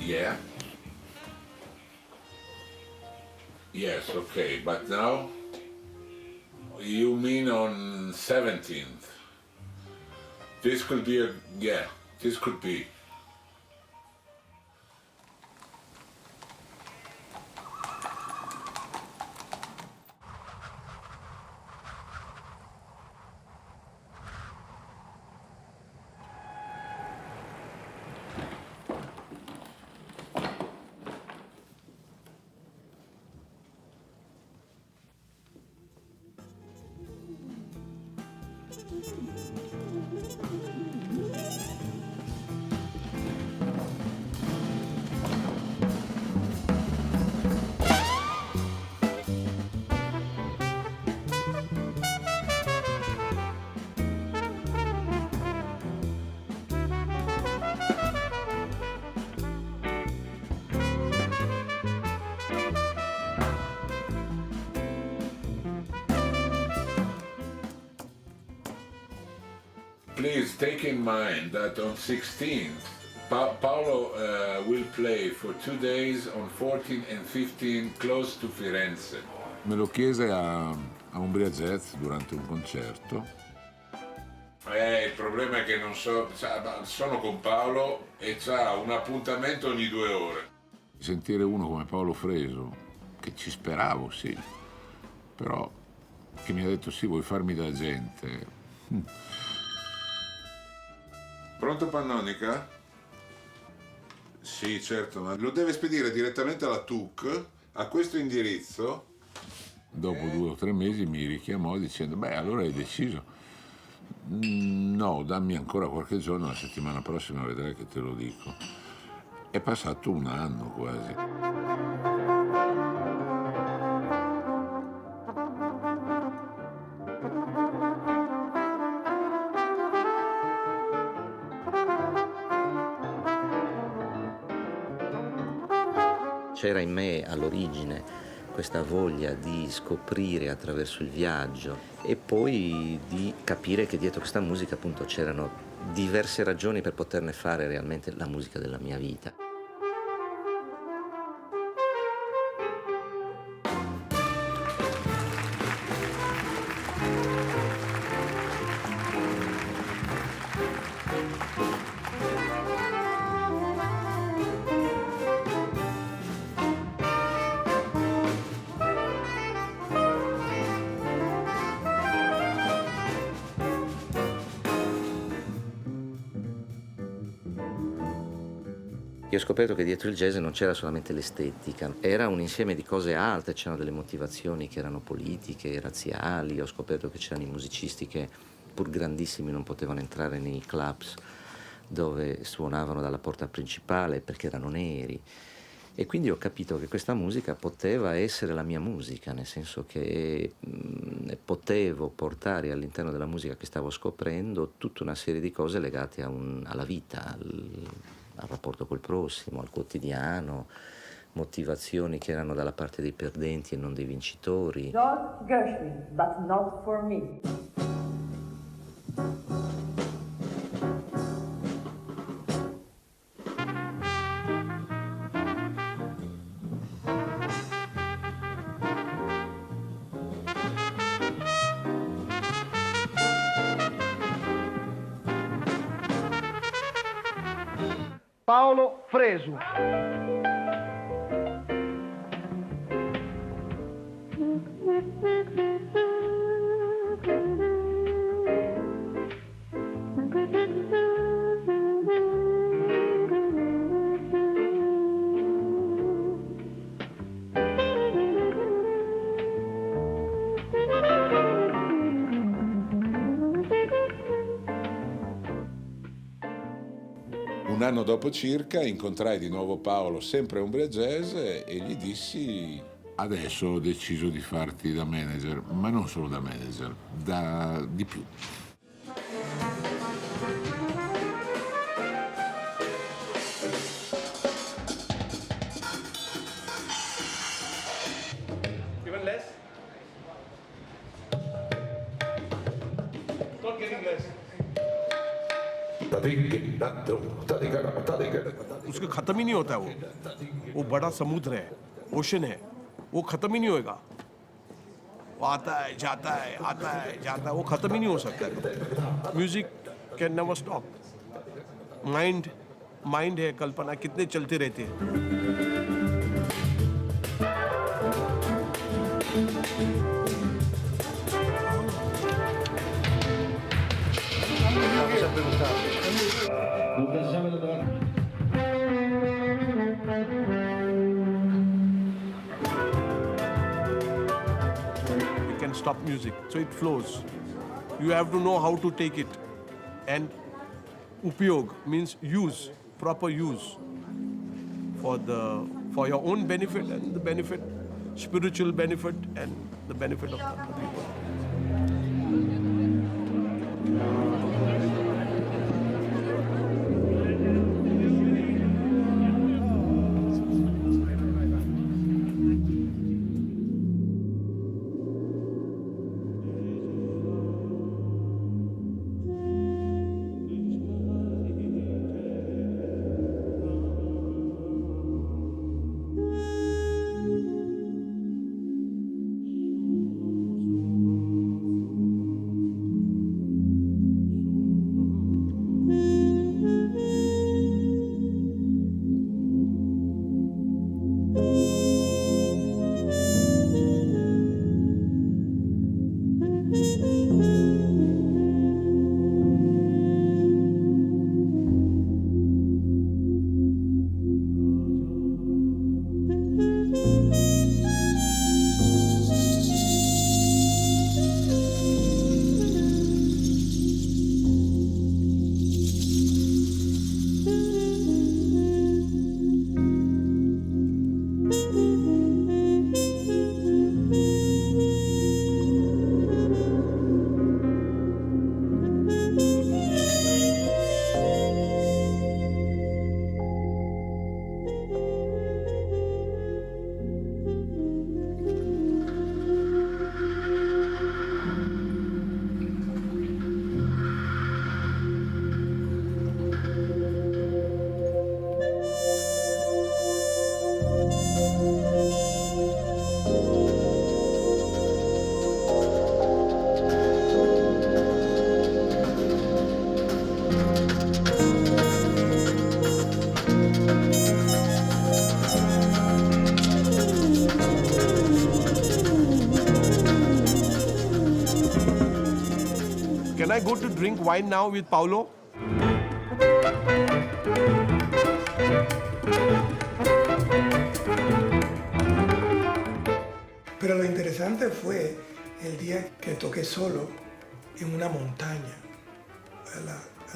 Yeah. Yes, okay, but now you mean on 17th? This could be yeah, this could be. Please take in mind that on 16th, Paolo will play for 2 days on 14 and 15 close to Firenze. Me lo chiese a Umbria Jazz durante un concerto. Il problema è che non so, sono con Paolo e c'ha un appuntamento ogni 2 ore. Sentire uno come Paolo Fresu, che ci speravo, sì, però che mi ha detto sì, vuoi farmi da gente. Pronto Pannonica? Sì, certo, ma lo deve spedire direttamente alla TUC a questo indirizzo. Dopo 2 o 3 mesi mi richiamò dicendo, beh, allora hai deciso? No, dammi ancora qualche giorno, la settimana prossima vedrai che te lo dico. È passato un anno quasi. C'era in me all'origine questa voglia di scoprire attraverso il viaggio e poi di capire che dietro questa musica appunto c'erano diverse ragioni per poterne fare realmente la musica della mia vita. Io ho scoperto che dietro il jazz non c'era solamente l'estetica, era un insieme di cose alte, c'erano delle motivazioni che erano politiche, razziali, ho scoperto che c'erano i musicisti che, pur grandissimi, non potevano entrare nei clubs dove suonavano dalla porta principale perché erano neri. E quindi ho capito che questa musica poteva essere la mia musica, nel senso che potevo portare all'interno della musica che stavo scoprendo tutta una serie di cose legate alla vita, al rapporto col prossimo, al quotidiano, motivazioni che erano dalla parte dei perdenti e non dei vincitori. George Gershwin, but not for me. Paolo Fresu. Un anno dopo circa incontrai di nuovo Paolo, sempre a Umbria Jazz, e gli dissi: Adesso ho deciso di farti da manager, ma non solo da manager, di più. Even less? Not getting less. उसका खत्म ही नहीं होता है वो बड़ा समुद्र है, ओशन है, वो खत्म ही नहीं होएगा। वो आता है जाता है, आता है जाता है, वो खत्म ही नहीं हो सकता। Music can never stop. Mind है, कल्पना कितने चलते रहते हैं। You can stop music, so it flows. You have to know how to take it. And upyog means use, proper use for your own benefit and the benefit, spiritual benefit and the benefit of other people. Can I go to drink wine now with Paolo? Pero lo interesante fue el día que toqué solo en una montaña,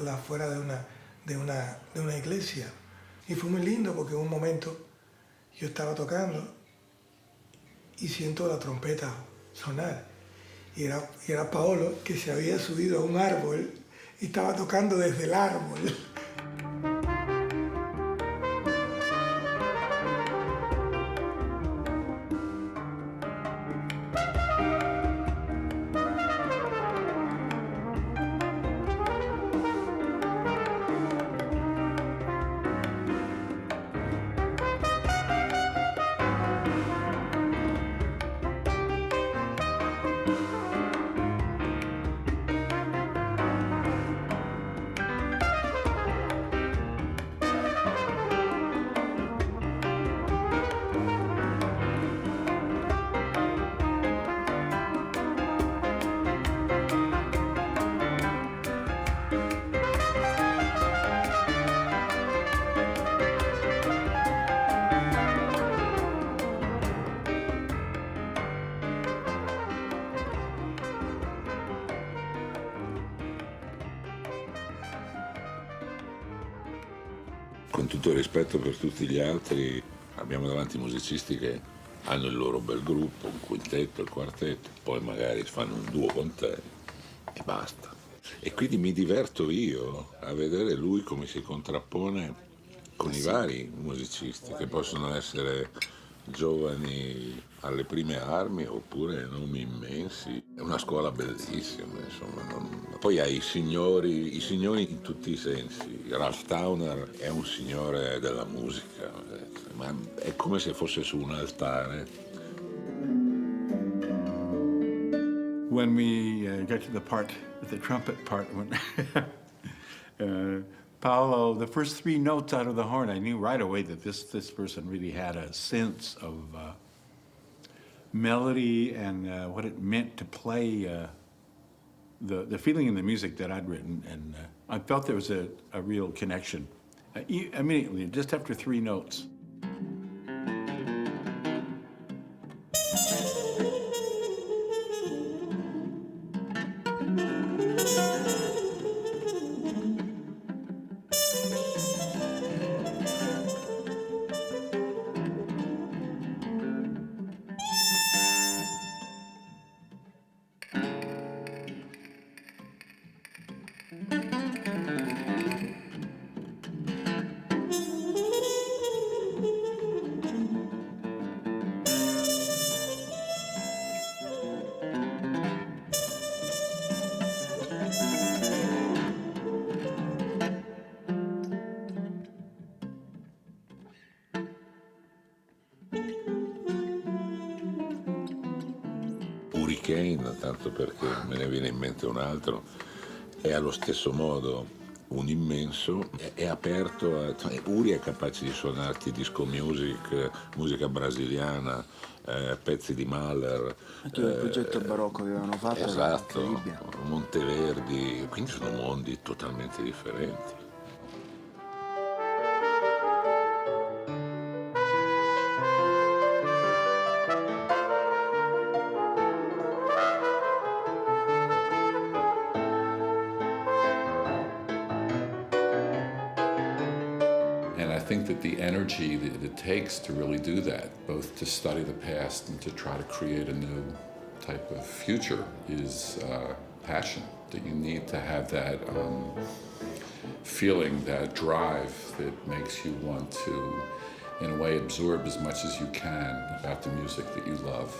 afuera de una iglesia. Y fue muy lindo porque en un momento yo estaba tocando y siento la trompeta sonar. Y era Paolo, que se había subido a un árbol y estaba tocando desde el árbol. Con tutto il rispetto per tutti gli altri, abbiamo davanti musicisti che hanno il loro bel gruppo, un quintetto, il quartetto, poi magari fanno un duo con te e basta. E quindi mi diverto io a vedere lui come si contrappone con i vari musicisti, che possono essere giovani alle prime armi oppure nomi immensi. È una scuola bellissima, insomma. Poi hai i signori in tutti i sensi. Ralph Towner è un signore della musica, ma è come se fosse su un altare. When we got to the part, the trumpet part, when Paolo, the first three notes out of the horn, I knew right away that this person really had a sense of melody and what it meant to play the feeling in the music that I'd written, and I felt there was a real connection immediately, just after three notes. Hurricane, tanto perché me ne viene in mente un altro, è allo stesso modo un immenso, è aperto a... Uri è capace di suonarti disco music, musica brasiliana, pezzi di Mahler. Anche il progetto barocco che avevano fatto. Esatto, era incredibile. Monteverdi, quindi sono mondi totalmente differenti. And I think that the energy that it takes to really do that, both to study the past and to try to create a new type of future, is passion. That you need to have that feeling, that drive that makes you want to, in a way, absorb as much as you can about the music that you love.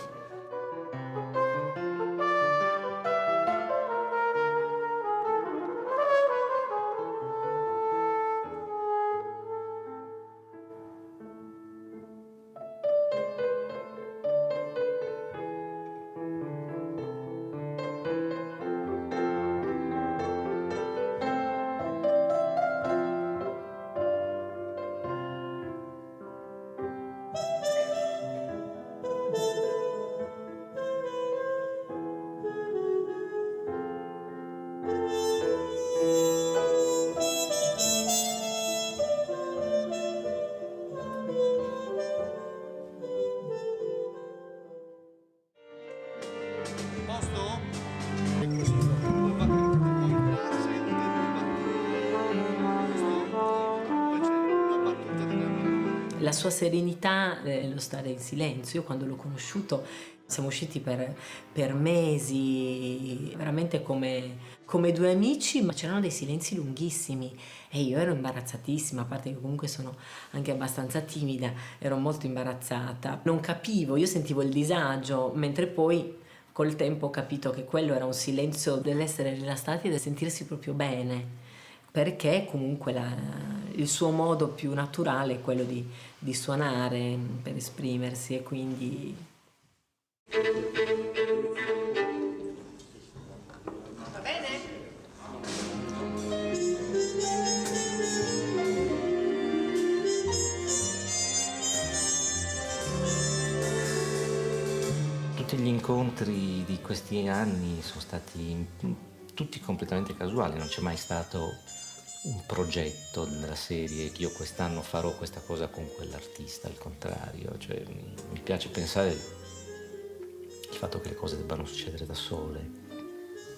La sua serenità, lo stare in silenzio. Io quando l'ho conosciuto siamo usciti per mesi, veramente come due amici, ma c'erano dei silenzi lunghissimi e io ero imbarazzatissima, a parte che comunque sono anche abbastanza timida, ero molto imbarazzata. Non capivo, io sentivo il disagio, mentre poi col tempo ho capito che quello era un silenzio dell'essere rilassati e del sentirsi proprio bene, perché comunque il suo modo più naturale è quello di suonare per esprimersi, e quindi... Va bene? Tutti gli incontri di questi anni sono stati tutti completamente casuali, non c'è mai stato un progetto nella serie che io quest'anno farò questa cosa con quell'artista, al contrario, cioè mi piace pensare il fatto che le cose debbano succedere da sole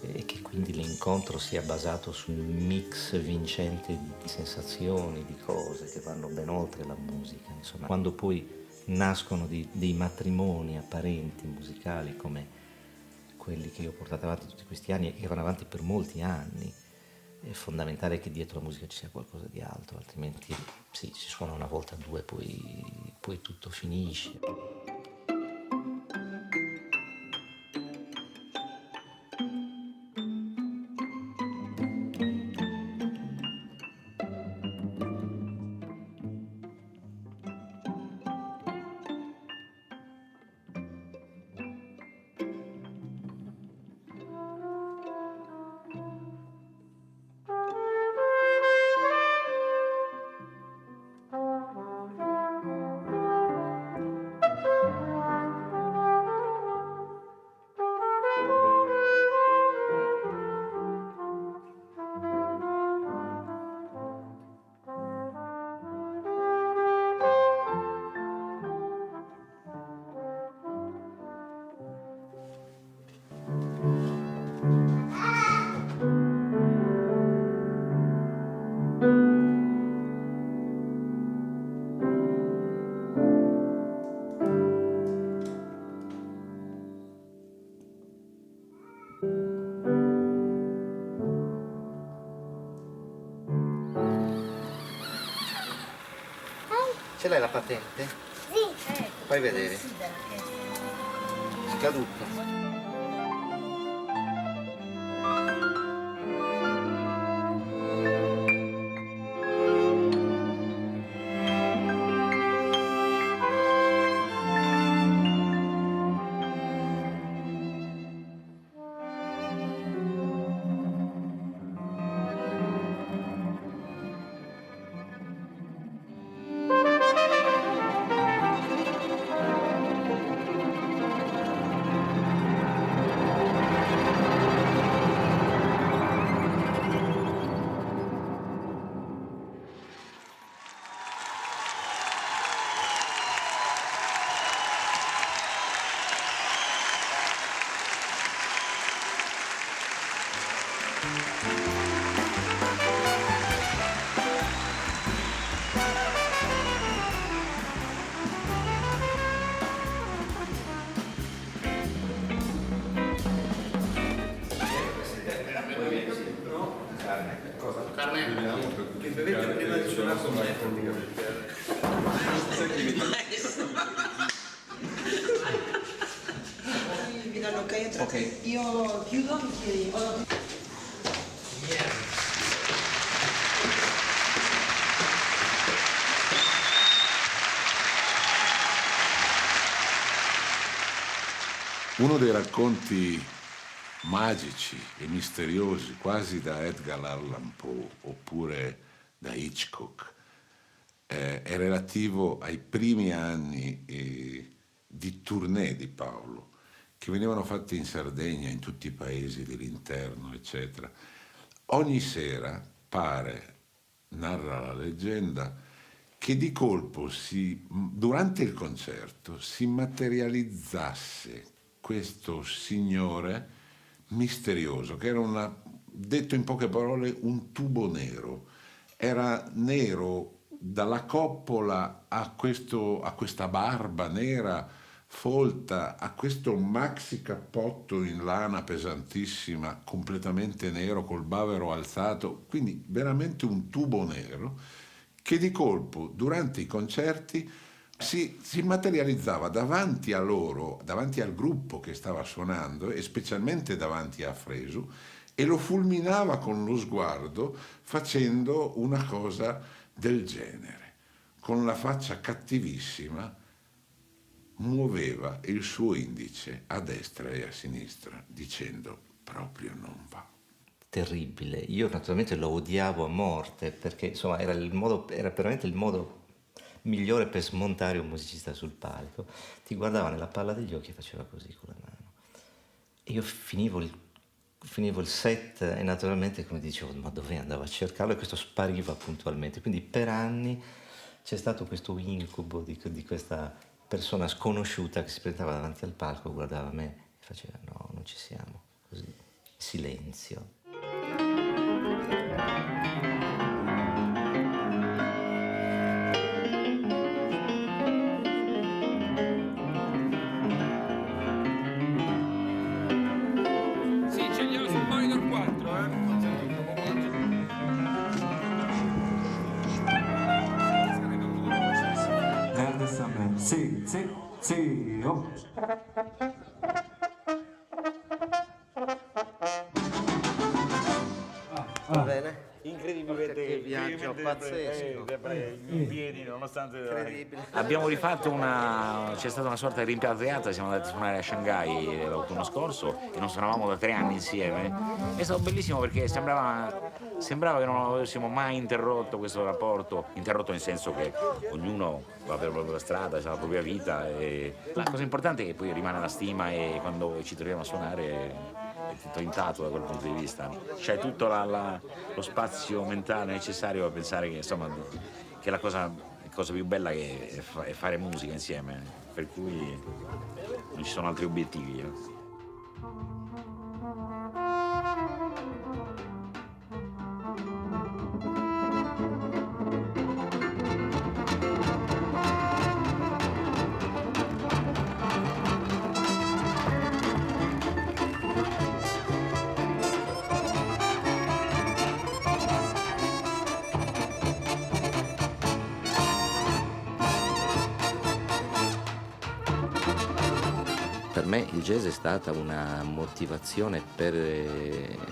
e che quindi l'incontro sia basato su un mix vincente di sensazioni, di cose che vanno ben oltre la musica, insomma. Quando poi nascono dei matrimoni apparenti musicali come quelli che io ho portato avanti tutti questi anni e che vanno avanti per molti anni, è fondamentale che dietro la musica ci sia qualcosa di altro, altrimenti sì, si suona una volta, due, poi tutto finisce. Ce l'hai la patente? Sì. Fai vedere. Scaduto. Vi do l'ok, io chiudo, mi chiedi. Uno dei racconti magici e misteriosi, quasi da Edgar Allan Poe oppure da Hitchcock, è relativo ai primi anni di tournée di Paolo, che venivano fatti in Sardegna, in tutti i paesi dell'interno, eccetera. Ogni sera pare, narra la leggenda, che di colpo durante il concerto si materializzasse questo signore misterioso, che era detto in poche parole, un tubo nero. Era nero dalla coppola a questa barba nera folta, a questo maxi cappotto in lana pesantissima, completamente nero, col bavero alzato, quindi veramente un tubo nero, che di colpo durante i concerti si materializzava davanti a loro, davanti al gruppo che stava suonando e specialmente davanti a Fresu, e lo fulminava con lo sguardo facendo una cosa del genere. Con la faccia cattivissima muoveva il suo indice a destra e a sinistra dicendo proprio non va. Terribile. Io naturalmente lo odiavo a morte perché insomma era veramente il modo migliore per smontare un musicista sul palco. Ti guardava nella palla degli occhi e faceva così con la mano. E io finivo il set e naturalmente, come dicevo, ma dove andavo a cercarlo? E questo spariva puntualmente. Quindi per anni c'è stato questo incubo di questa persona sconosciuta che si presentava davanti al palco, guardava me e faceva no, non ci siamo. Così, silenzio. Sì, oh. Va bene? Incredibilmente viaggio pazzesco. In piedi, nonostante. Incredibile. Abbiamo rifatto c'è stata una sorta di rimpatriata, siamo andati a suonare a Shanghai l'autunno scorso e non suonavamo da 3 anni insieme. È stato bellissimo perché sembrava che non avessimo mai interrotto questo rapporto, interrotto nel senso che ognuno va per la propria strada, ha la propria vita e la cosa importante è che poi rimane la stima e quando ci troviamo a suonare è tutto intatto da quel punto di vista. C'è tutto lo spazio mentale necessario per pensare che, insomma, che la cosa più bella è fare musica insieme, per cui non ci sono altri obiettivi. Per me il jazz è stata una motivazione per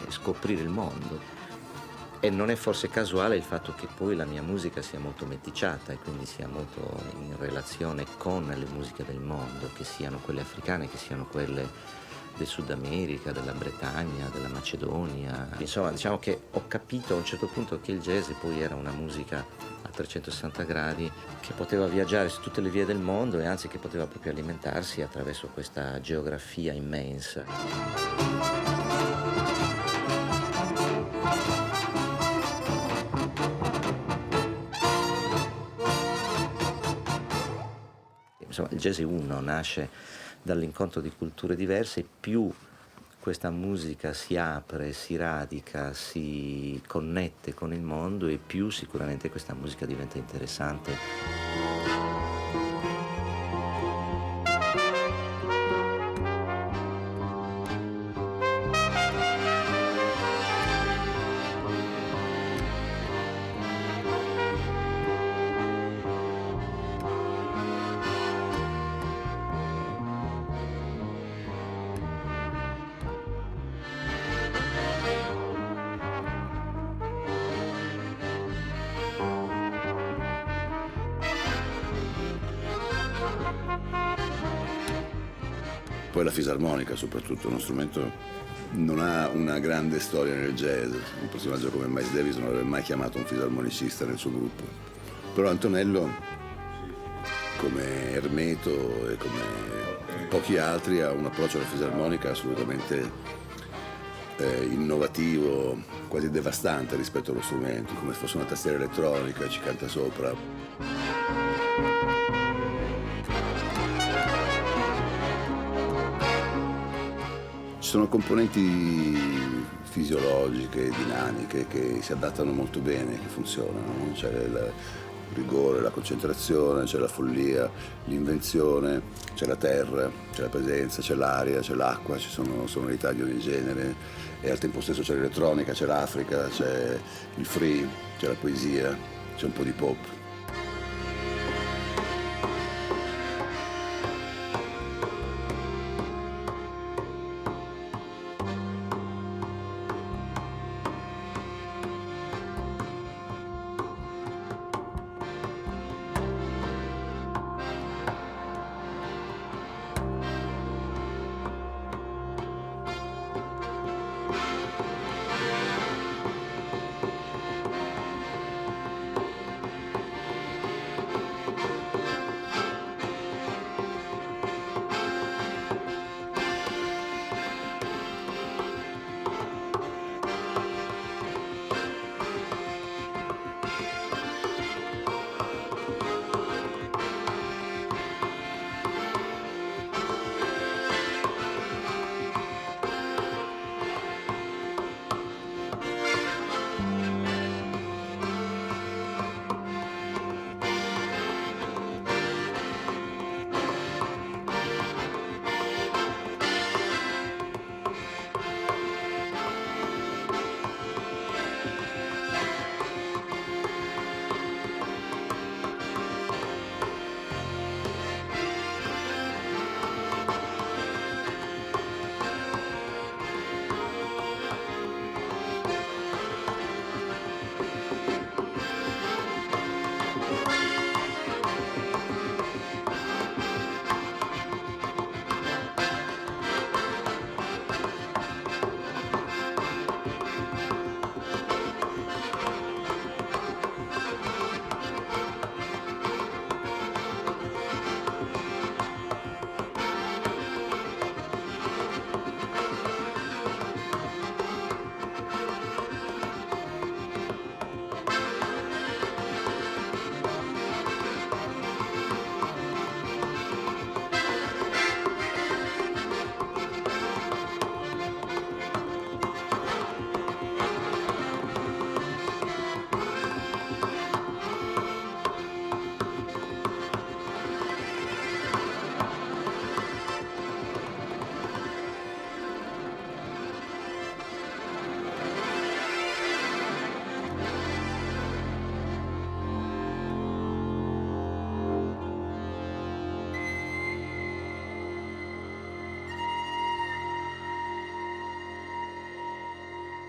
scoprire il mondo. E non è forse casuale il fatto che poi la mia musica sia molto meticciata e quindi sia molto in relazione con le musiche del mondo, che siano quelle africane, che siano quelle del Sud America, della Bretagna, della Macedonia. Insomma, diciamo che ho capito a un certo punto che il jazz poi era una musica a 360 gradi che poteva viaggiare su tutte le vie del mondo e anzi che poteva proprio alimentarsi attraverso questa geografia immensa. Insomma, il jazz è uno, nasce dall'incontro di culture diverse e più questa musica si apre, si radica, si connette con il mondo e più sicuramente questa musica diventa interessante. Poi la fisarmonica soprattutto, uno strumento non ha una grande storia nel jazz, un personaggio come Miles Davis non avrebbe mai chiamato un fisarmonicista nel suo gruppo, però Antonello come Ermeto e come pochi altri ha un approccio alla fisarmonica assolutamente innovativo, quasi devastante rispetto allo strumento, come se fosse una tastiera elettronica, ci canta sopra. Ci sono componenti fisiologiche, dinamiche che si adattano molto bene, che funzionano, no? C'è il rigore, la concentrazione, c'è la follia, l'invenzione, c'è la terra, c'è la presenza, c'è l'aria, c'è l'acqua, ci sono sonorità di ogni genere e al tempo stesso c'è l'elettronica, c'è l'Africa, c'è il free, c'è la poesia, c'è un po' di pop.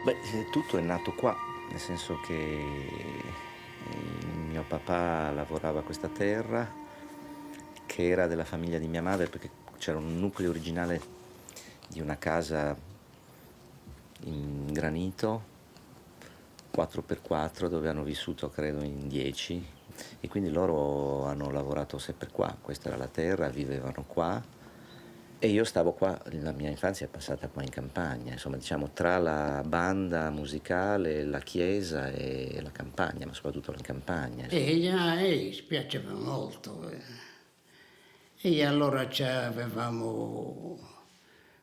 Beh, tutto è nato qua, nel senso che mio papà lavorava a questa terra, che era della famiglia di mia madre, perché c'era un nucleo originale di una casa in granito, 4x4, dove hanno vissuto credo in 10, e quindi loro hanno lavorato sempre qua, questa era la terra, vivevano qua. E io stavo qua, la mia infanzia è passata qua in campagna, insomma, diciamo tra la banda musicale, la chiesa e la campagna, ma soprattutto la campagna. E spiaceva molto. E allora avevamo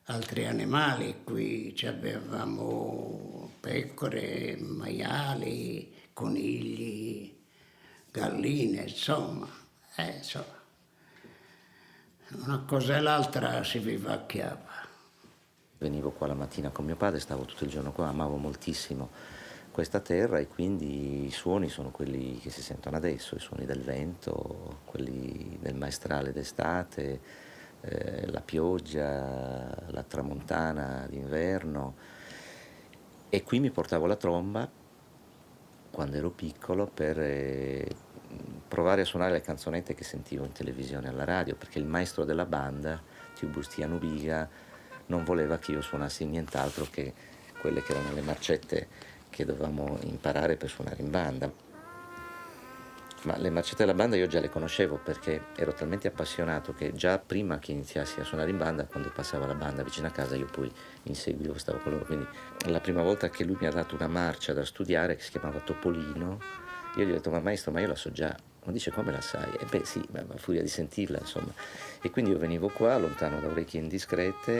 altri animali qui, avevamo pecore, maiali, conigli, galline, insomma. Una cosa e l'altra si vivacchiava. Venivo qua la mattina con mio padre, stavo tutto il giorno qua, amavo moltissimo questa terra e quindi i suoni sono quelli che si sentono adesso, i suoni del vento, quelli del maestrale d'estate, la pioggia, la tramontana d'inverno. E qui mi portavo la tromba quando ero piccolo per provare a suonare le canzonette che sentivo in televisione alla radio, perché il maestro della banda, Tiburstiano Biga, non voleva che io suonassi nient'altro che quelle che erano le marcette che dovevamo imparare per suonare in banda. Ma le marcette della banda io già le conoscevo perché ero talmente appassionato che già prima che iniziassi a suonare in banda, quando passava la banda vicino a casa, io poi inseguivo, stavo con loro. Quindi la prima volta che lui mi ha dato una marcia da studiare che si chiamava Topolino, io gli ho detto: ma maestro, ma io la so già. Ma dice: come la sai? E beh sì, ma a furia di sentirla, insomma. E quindi io venivo qua, lontano da orecchie indiscrete,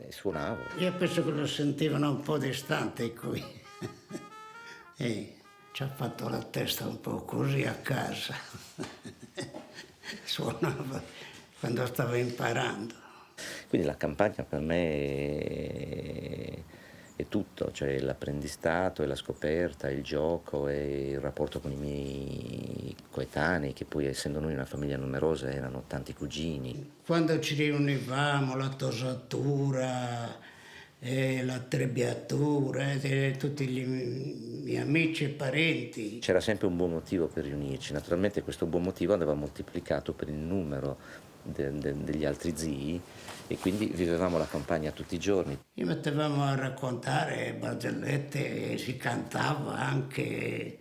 e suonavo. Io penso che lo sentivano un po' distante qui. E ci ha fatto la testa un po' così a casa. Suonava quando stava imparando. Quindi la campagna per me è tutto, cioè l'apprendistato, è la scoperta, il gioco, è il rapporto con i miei coetanei, che poi essendo noi una famiglia numerosa erano tanti cugini. Quando ci riunivamo, la tosatura, la trebbiatura, tutti gli miei amici e parenti. C'era sempre un buon motivo per riunirci, naturalmente questo buon motivo andava moltiplicato per il numero degli altri zii e quindi vivevamo la campagna tutti i giorni. Ci mettevamo a raccontare barzellette e si cantava anche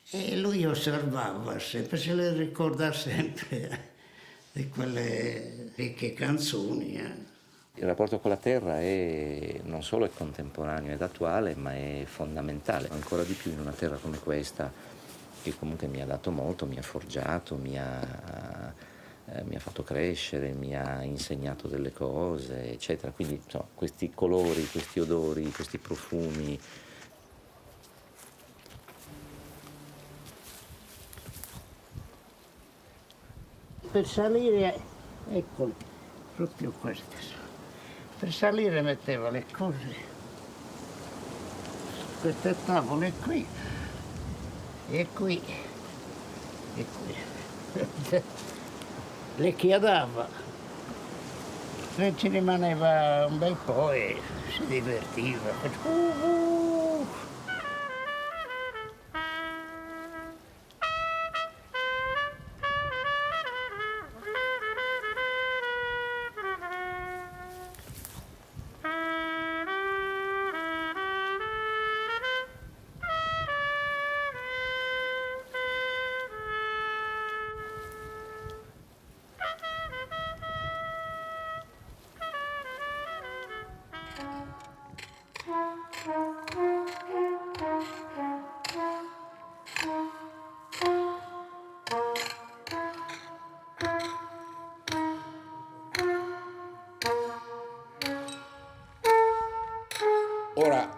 e lui osservava sempre, se le ricorda sempre di quelle ricche canzoni. Il rapporto con la terra non solo è contemporaneo ed attuale, ma è fondamentale, ancora di più in una terra come questa, che comunque mi ha dato molto, mi ha forgiato, mi ha fatto crescere, mi ha insegnato delle cose, eccetera. Quindi insomma, questi colori, questi odori, questi profumi. Per salire, eccoli, proprio queste. Per salire metteva le cose, queste tavole qui, e qui, e qui. Le chiadava, e ci rimaneva un bel po' e si divertiva. Ora,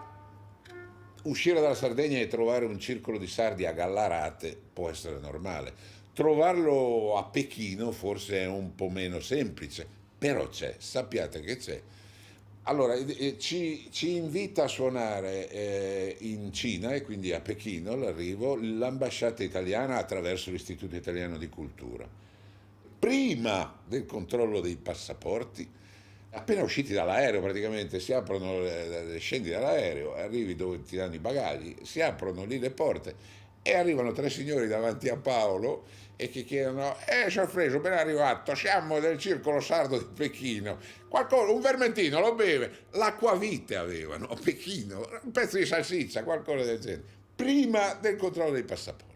uscire dalla Sardegna e trovare un circolo di sardi a Gallarate può essere normale. Trovarlo a Pechino forse è un po' meno semplice, però c'è, sappiate che c'è. Allora, ci invita a suonare in Cina e quindi a Pechino, l'arrivo, l'ambasciata italiana attraverso l'Istituto Italiano di Cultura. Prima del controllo dei passaporti Appena usciti dall'aereo praticamente scendi dall'aereo, arrivi dove ti danno i bagagli, si aprono lì le porte e arrivano 3 signori davanti a Paolo e che chiedono signor Fresu, ben arrivato, siamo del circolo sardo di Pechino, un vermentino lo beve, l'acquavite avevano a Pechino, un pezzo di salsiccia, qualcosa del genere, prima del controllo dei passaporti.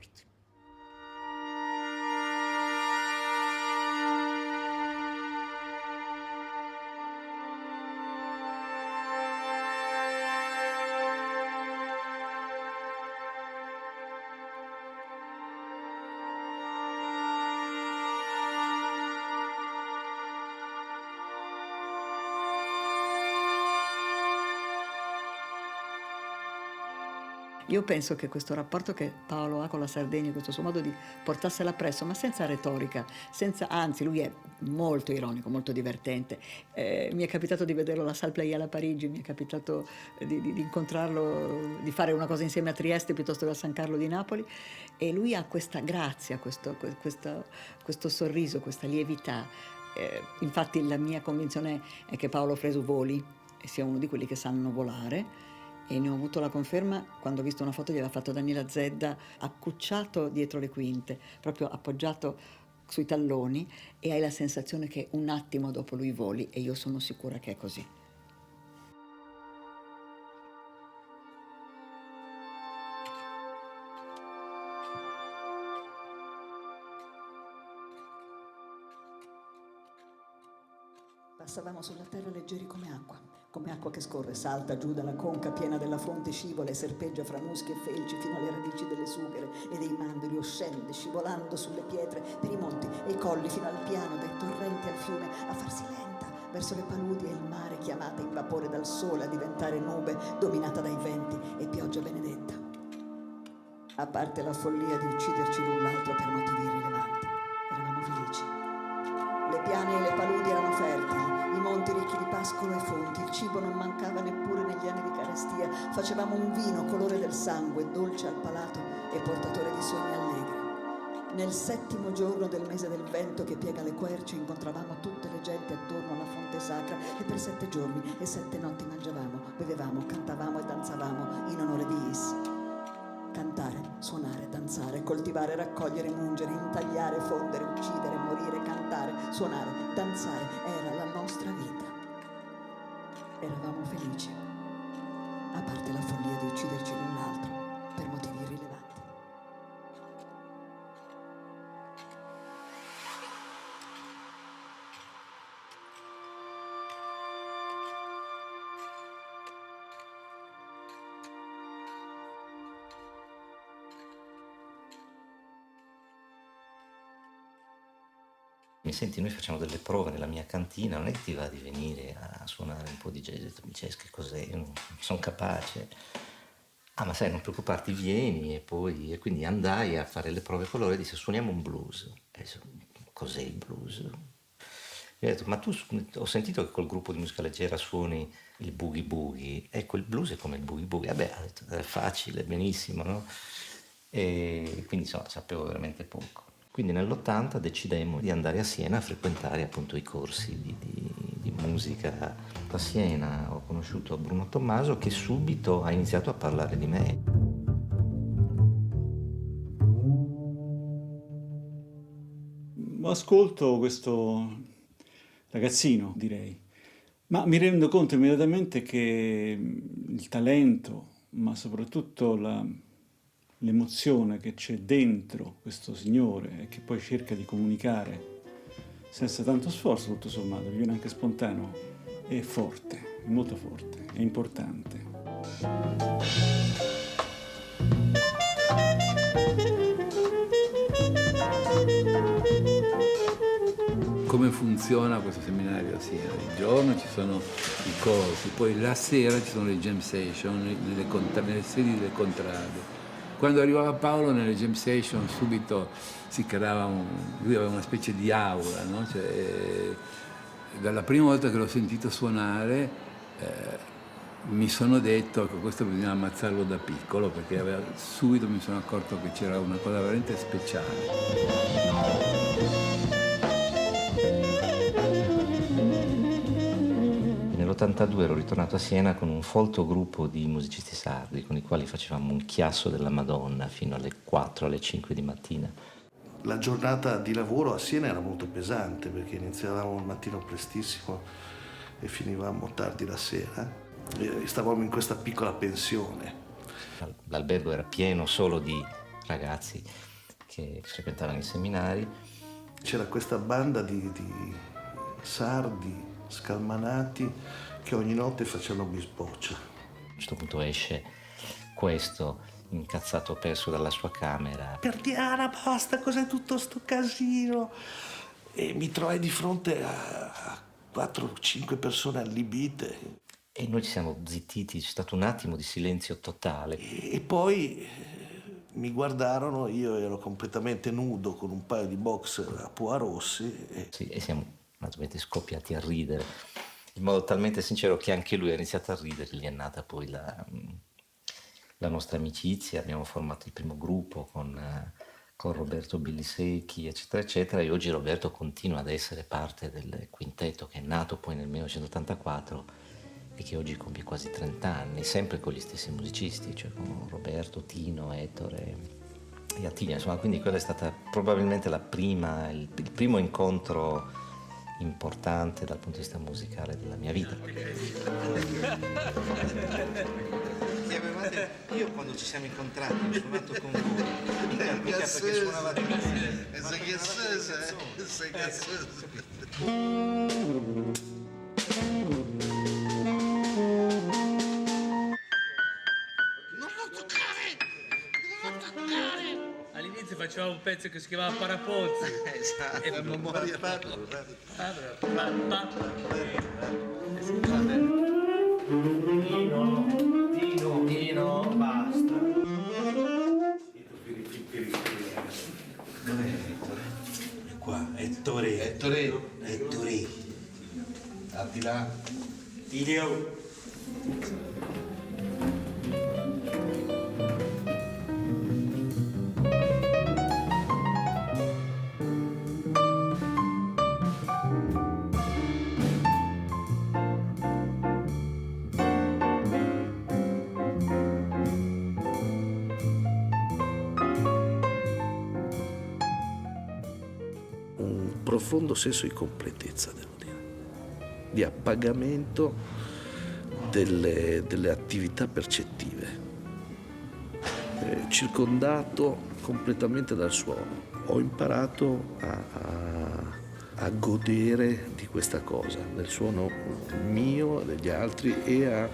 Io penso che questo rapporto che Paolo ha con la Sardegna, questo suo modo di portarsela appresso, ma senza retorica, anzi lui è molto ironico, molto divertente. Mi è capitato di vederlo alla Salle Play a Parigi, mi è capitato di incontrarlo, di fare una cosa insieme a Trieste piuttosto che a San Carlo di Napoli, e lui ha questa grazia, questo sorriso, questa lievità. Infatti la mia convinzione è che Paolo Fresu voli e sia uno di quelli che sanno volare. E ne ho avuto la conferma quando ho visto una foto che aveva fatto Daniela Zedda accucciato dietro le quinte, proprio appoggiato sui talloni, e hai la sensazione che un attimo dopo lui voli, e io sono sicura che è così. Passavamo sulla terra leggeri come acqua che scorre, salta giù dalla conca piena della fonte, scivola e serpeggia fra muschi e felci fino alle radici delle sughere e dei mandorli, o scende scivolando sulle pietre per i monti e i colli fino al piano, dai torrenti al fiume, a farsi lenta verso le paludi e il mare, chiamata in vapore dal sole, a diventare nube dominata dai venti e pioggia benedetta. A parte la follia di ucciderci l'un l'altro per motivi irrilevanti, eravamo felici. Le piane e le paludi erano fertili, i monti ricchi di pascolo e fonti, il cibo non mancava neppure negli anni di carestia, facevamo un vino colore del sangue, dolce al palato e portatore di sogni allegri. Nel 7° giorno del mese del vento che piega le querce incontravamo tutte le genti attorno alla fonte sacra e per 7 giorni e 7 notti mangiavamo, bevevamo, cantavamo e danzavamo in onore di Is. Cantare, suonare, danzare, coltivare, raccogliere, mungere, intagliare, fondere, uccidere, morire, cantare, suonare, danzare, era la nostra vita. Eravamo felici, a parte la follia di ucciderci l'un l'altro per motivi irrilevanti. Mi senti, noi facciamo delle prove nella mia cantina, non è che ti va di venire a suonare un po' di jazz? Mi dice, che cos'è? Non sono capace. Ah, ma sai, non preoccuparti, vieni. E quindi andai a fare le prove con loro e disse, suoniamo un blues. E dice, cos'è il blues? E ho detto, ma tu, ho sentito che col gruppo di musica leggera suoni il boogie boogie. Ecco, il blues è come il boogie boogie. Vabbè, ho detto, è facile, benissimo, no? E quindi insomma, sapevo veramente poco. Quindi nell'80 decidemmo di andare a Siena a frequentare appunto i corsi di musica. A Siena ho conosciuto Bruno Tommaso, che subito ha iniziato a parlare di me. Ascolto questo ragazzino, direi, ma mi rendo conto immediatamente che il talento, ma soprattutto l'emozione che c'è dentro questo signore e che poi cerca di comunicare senza tanto sforzo, tutto sommato, viene anche spontaneo, è forte, è molto forte, è importante. Come funziona questo seminario a Siena? Il giorno ci sono i corsi, poi la sera ci sono le jam session nelle sedi delle contrade. Quando arrivava Paolo nelle jam session subito si creava lui aveva una specie di aura, no? Cioè, dalla prima volta che l'ho sentito suonare mi sono detto che questo bisognava ammazzarlo da piccolo, perché subito mi sono accorto che c'era una cosa veramente speciale. nell'82 ero ritornato a Siena con un folto gruppo di musicisti sardi con i quali facevamo un chiasso della Madonna fino alle 4, alle 5 di mattina. La giornata di lavoro a Siena era molto pesante perché iniziavamo il mattino prestissimo e finivamo tardi la sera. E stavamo in questa piccola pensione. L'albergo era pieno solo di ragazzi che frequentavano i seminari. C'era questa banda di sardi scalmanati che ogni notte facevano bisboccia. A un certo punto esce questo incazzato perso dalla sua camera. Perdiana, basta, cos'è tutto sto casino? E mi trovai di fronte a 4-5 persone allibite. E noi ci siamo zittiti, c'è stato un attimo di silenzio totale. E poi mi guardarono, io ero completamente nudo con un paio di boxer a pua rossi. Sì, e siamo naturalmente scoppiati a ridere, in modo talmente sincero che anche lui ha iniziato a ridere. Lì è nata poi la nostra amicizia, abbiamo formato il primo gruppo con Roberto Bellisecchi, eccetera, eccetera, e oggi Roberto continua ad essere parte del quintetto che è nato poi nel 1984 e che oggi compie quasi 30 anni, sempre con gli stessi musicisti, cioè con Roberto, Tino, Ettore e Attilio. Insomma, quindi quella è stata probabilmente il primo incontro importante dal punto di vista musicale della mia vita. Io quando ci siamo incontrati ho suonato con voi, mica perché suonavate All'inizio faceva un pezzo che si chiamava Parapozzi. Esatto. E memoria. Tino, basta. Dov'è Ettore? È qua, Ettore. Attila. Tilio. Profondo senso di completezza, devo dire, di appagamento delle attività percettive, circondato completamente dal suono. Ho imparato a godere di questa cosa, del suono mio, degli altri, e a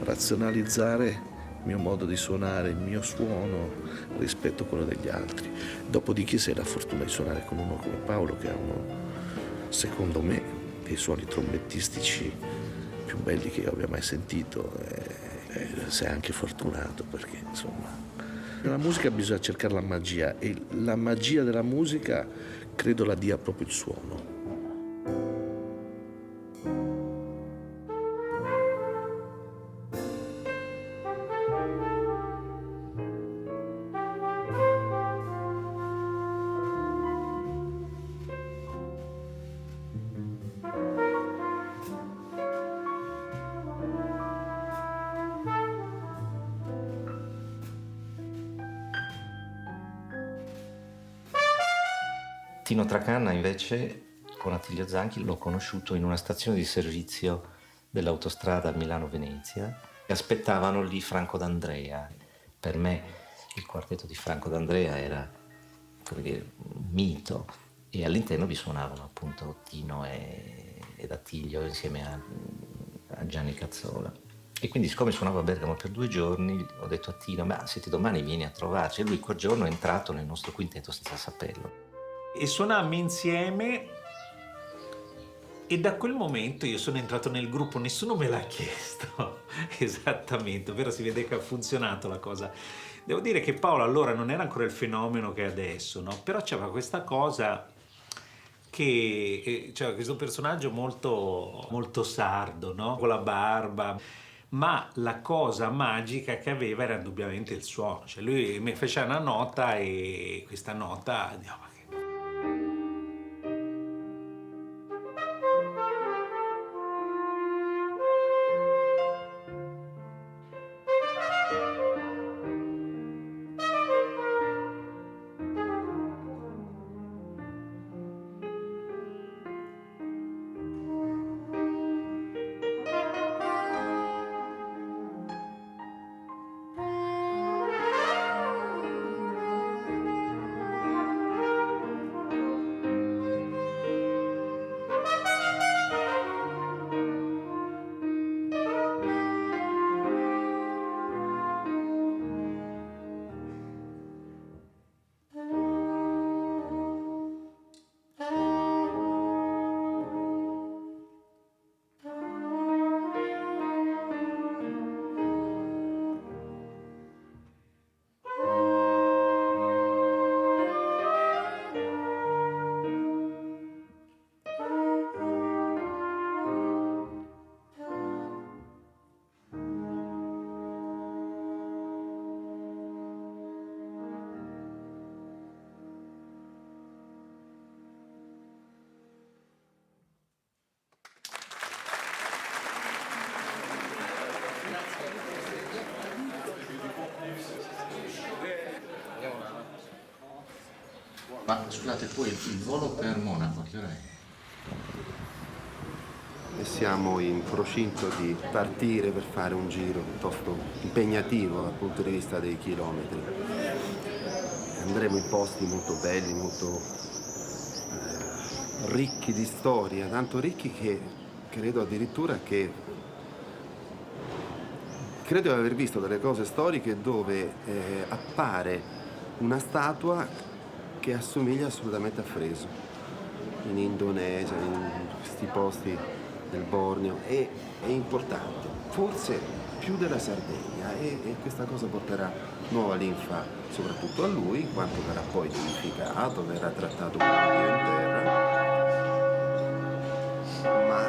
razionalizzare il mio modo di suonare, il mio suono rispetto a quello degli altri. Dopodiché, se hai la fortuna di suonare con uno come Paolo, che ha secondo me, dei suoni trombettistici più belli che io abbia mai sentito, sei anche fortunato, perché insomma nella musica bisogna cercare la magia, e la magia della musica credo la dia proprio il suono. Tino Tracanna invece con Attilio Zanchi l'ho conosciuto in una stazione di servizio dell'autostrada Milano-Venezia e aspettavano lì Franco D'Andrea. Per me il quartetto di Franco D'Andrea era, come dire, un mito, e all'interno vi suonavano appunto Tino ed Attilio insieme a Gianni Cazzola. E quindi, siccome suonavo a Bergamo per 2 giorni, ho detto a Tino: ma se ti domani vieni a trovarci. E lui quel giorno è entrato nel nostro quintetto senza saperlo. E suonammo insieme, e da quel momento io sono entrato nel gruppo, nessuno me l'ha chiesto esattamente, ovvero si vede che ha funzionato la cosa. Devo dire che Paolo allora non era ancora il fenomeno che è adesso, no? Però c'era questa cosa che, cioè questo personaggio molto, molto sardo, no? Con la barba. Ma la cosa magica che aveva era indubbiamente il suono. Cioè lui mi faceva una nota, e questa nota, Ma scusate, poi il volo per Monaco, che ora è? E siamo in procinto di partire per fare un giro piuttosto impegnativo dal punto di vista dei chilometri. Andremo in posti molto belli, molto ricchi di storia, tanto ricchi che credo addirittura credo di aver visto delle cose storiche dove appare una statua che assomiglia assolutamente a Fresu, in Indonesia, in questi posti del Borneo, è importante, forse più della Sardegna, e questa cosa porterà nuova linfa soprattutto a lui, in quanto verrà poi dignificato, verrà trattato come un dio in terra, ma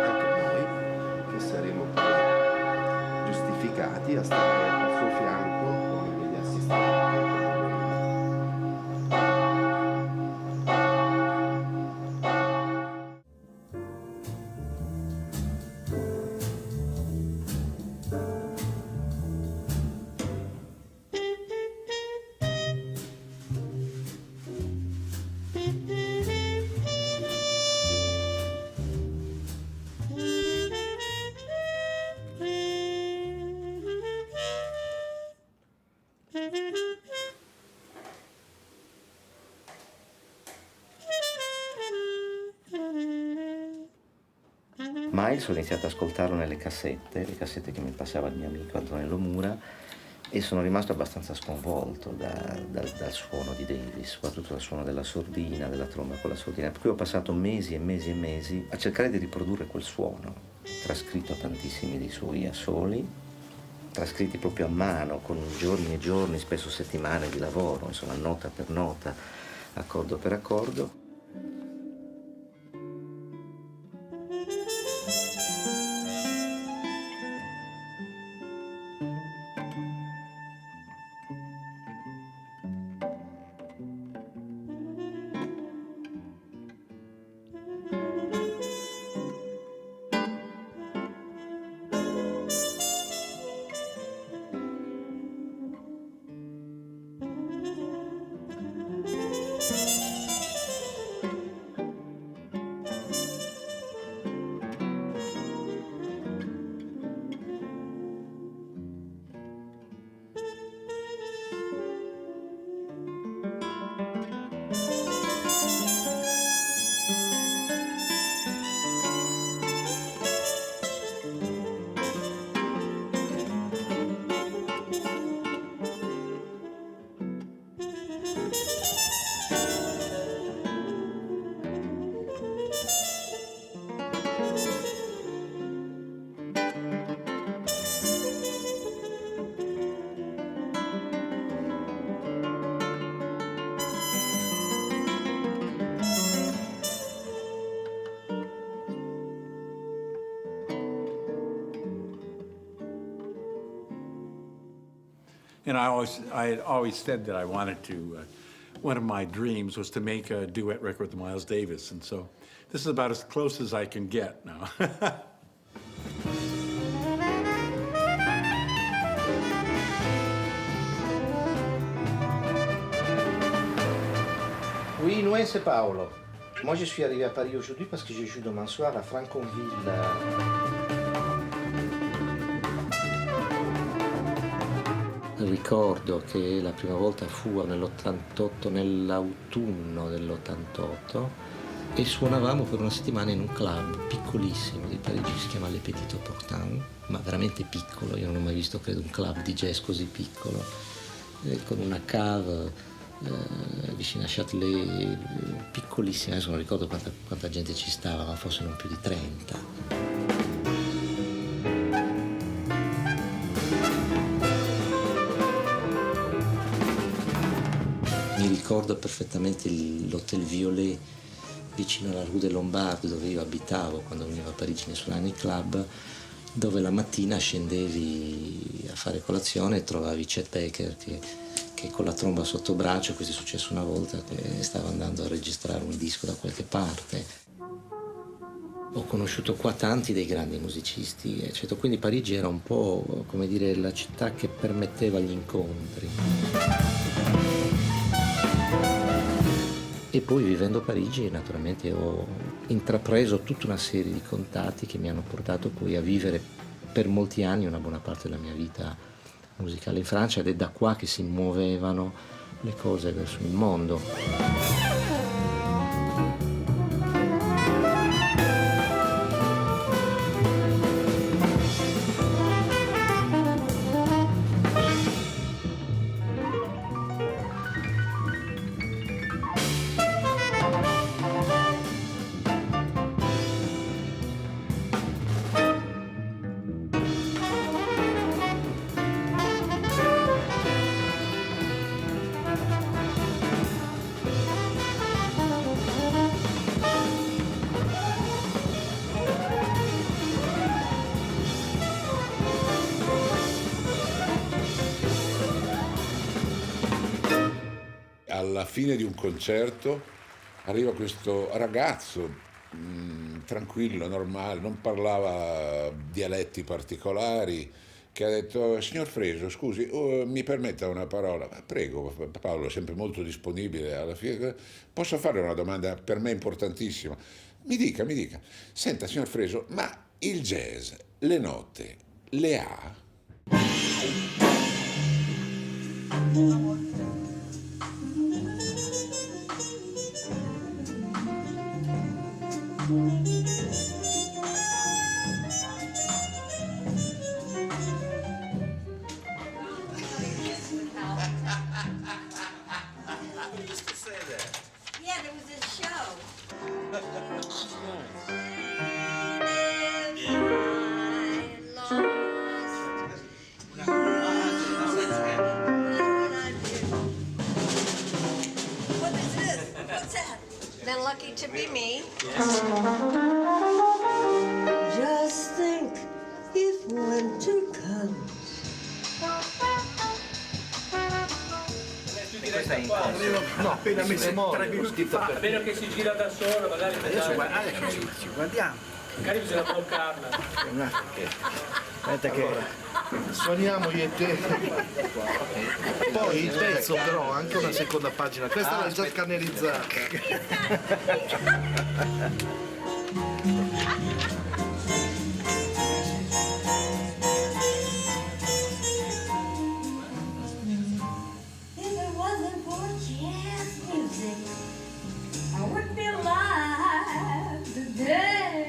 anche noi che saremo poi giustificati a stare al suo fianco come degli assistenti. Miles ho iniziato ad ascoltarlo nelle cassette, le cassette che mi passava il mio amico Antonello Mura, e sono rimasto abbastanza sconvolto dal suono di Davis, soprattutto dal suono della sordina, della tromba con la sordina, per cui ho passato mesi e mesi e mesi a cercare di riprodurre quel suono, trascritto tantissimi dei suoi assoli, trascritti proprio a mano, con giorni e giorni, spesso settimane di lavoro, insomma nota per nota, accordo per accordo. And I had always said that I wanted to, one of my dreams was to make a duet record with Miles Davis. And so this is about as close as I can get now. Oui, nous, c'est Paolo. Moi, je suis arrivé à Paris aujourd'hui parce que je joue demain soir à Franconville. Ricordo che la prima volta fu nell'88, nell'autunno dell'88, e suonavamo per una settimana in un club piccolissimo di Parigi, si chiama Le Petit Opportun, ma veramente piccolo, io non ho mai visto credo un club di jazz così piccolo, con una cave vicino a Châtelet, piccolissima, adesso non ricordo quanta gente ci stava, ma forse non più di 30. Mi ricordo perfettamente l'Hotel Violet vicino alla Rue des Lombards, dove io abitavo quando venivo a Parigi a suonare nei club, dove la mattina scendevi a fare colazione e trovavi Chet Baker che con la tromba sotto braccio, questo è successo una volta, che stava andando a registrare un disco da qualche parte. Ho conosciuto qua tanti dei grandi musicisti, eccetera. Quindi Parigi era un po', come dire, la città che permetteva gli incontri. E poi vivendo a Parigi naturalmente ho intrapreso tutta una serie di contatti che mi hanno portato poi a vivere per molti anni una buona parte della mia vita musicale in Francia, ed è da qua che si muovevano le cose verso il mondo. Alla fine di un concerto arriva questo ragazzo tranquillo, normale, non parlava dialetti particolari, che ha detto: signor Fresu, scusi, mi permetta una parola? Prego, Paolo, sempre molto disponibile. Alla fine, posso fare una domanda per me importantissima? Mi dica. Senta, signor Fresu, ma il jazz, le note, le ha? Yeah, there was this show. What is this? What's that? Then lucky to be me. Just think if winter comes. Questa è in corso. No, appena messo modo. 3 minuti fa. A meno che si gira da solo, magari Adesso ci guardiamo. magari bisogna bloccarla. Aspetta che suoniamo io e te. Poi il pezzo però ha anche una seconda pagina. Questa l'hai già scannerizzata. If it wasn't for jazz music, I wouldn't be alive today.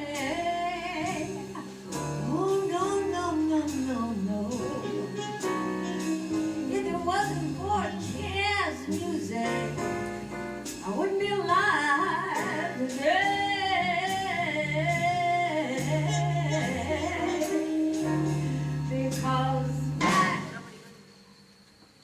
Oh, no. If it wasn't for jazz music, I wouldn't be alive today. Because back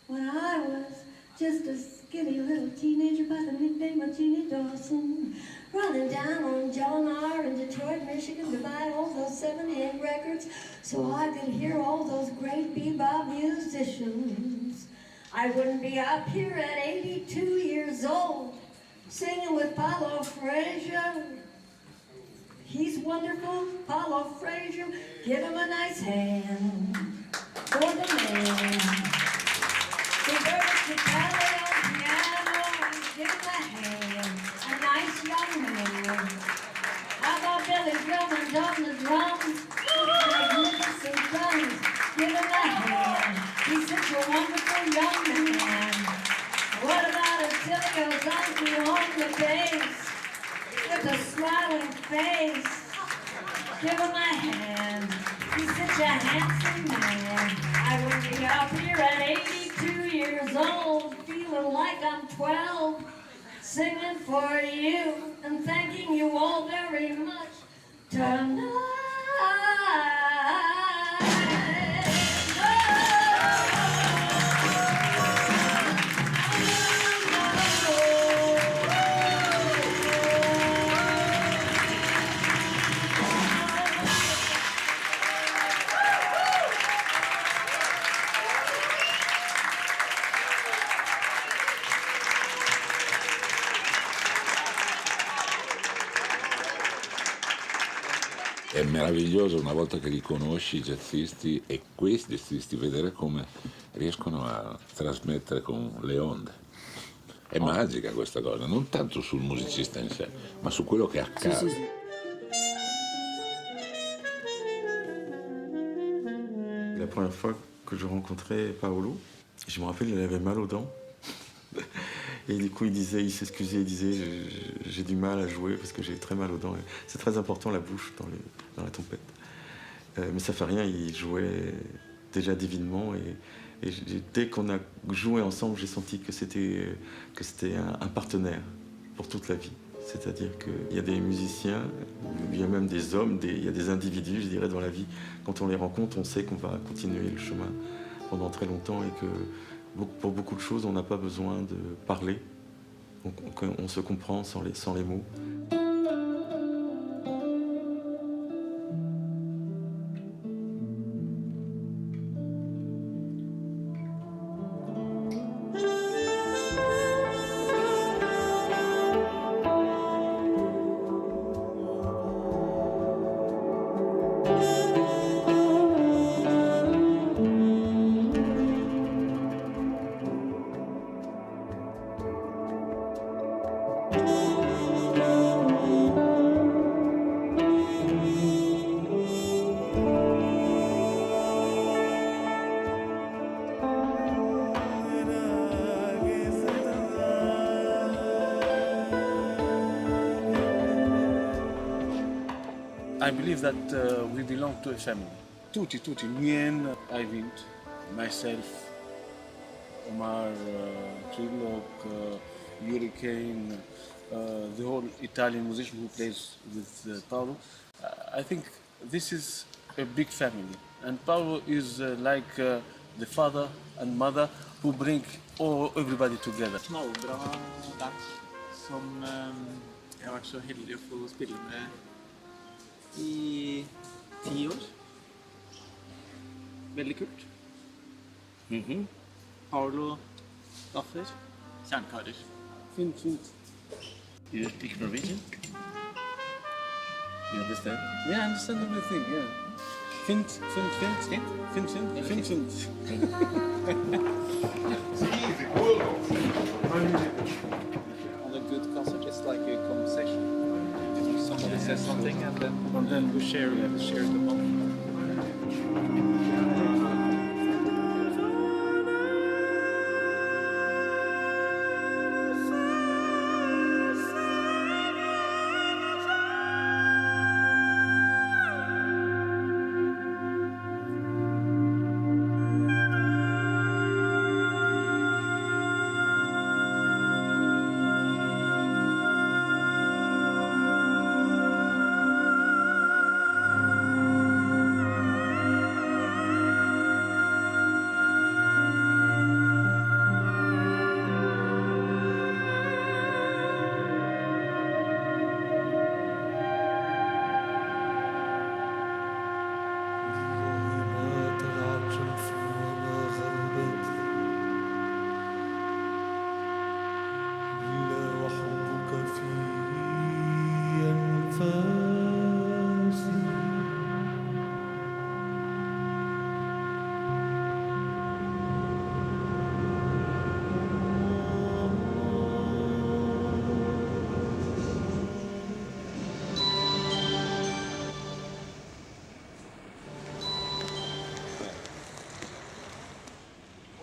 when I was just a skinny little teenager by the nickname of Jeannie Dawson, running down on John R. in Detroit, Michigan to buy all those 78 records so I could hear all those great bebop musicians. I wouldn't be up here at 82 years old singing with Paolo Fresu. He's wonderful, Paolo Fresu. Give him a nice hand for the man. Roberto Capelli on piano, give him a hand, a nice young man. How about Billy Drummond on the drums, magnificent drums, give him a hand. He's such a wonderful young man. What about Attilio Zanti on the bass, with a smiling face? Give him a hand. He's such a handsome man. I wouldn't be up here at 82 years old, feeling like I'm 12, singing for you and thanking you all very much tonight. È meraviglioso una volta che li conosci, i jazzisti, e questi jazzisti, vedere come riescono a trasmettere con le onde. È magica questa cosa, non tanto sul musicista in sé, ma su quello che accade. La première fois que je rencontrais Paolo, je me rappelle, il avait mal aux dents. Et du coup, il s'excusait, il disait j'ai du mal à jouer parce que j'ai très mal aux dents. C'est très important la bouche dans la trompette. Mais ça fait rien, il jouait déjà divinement. Et dès qu'on a joué ensemble, j'ai senti que c'était un partenaire pour toute la vie. C'est-à-dire qu'il y a des musiciens, il y a même des hommes, il y a des individus, je dirais, dans la vie. Quand on les rencontre, on sait qu'on va continuer le chemin pendant très longtemps et que pour beaucoup de choses, on n'a pas besoin de parler. On se comprend sans les mots. I believe that we belong to a family. Tutti, Mien, Eivind, myself, Omar, Trilok, Hurricane, the whole Italian musician who plays with Paolo. I think this is a big family. And Paolo is like the father and mother who bring everybody together. Knallbra band som jeg har vært så heldig å få spille med i 10 år. Veldig kult. Paolo, Gaffer, kjernkarer. Fint. You speak Norwegian? You understand? Yeah, I understand everything, yeah. Fint. On a good concert, it's like a conversation. Somebody says something and then we share the moment.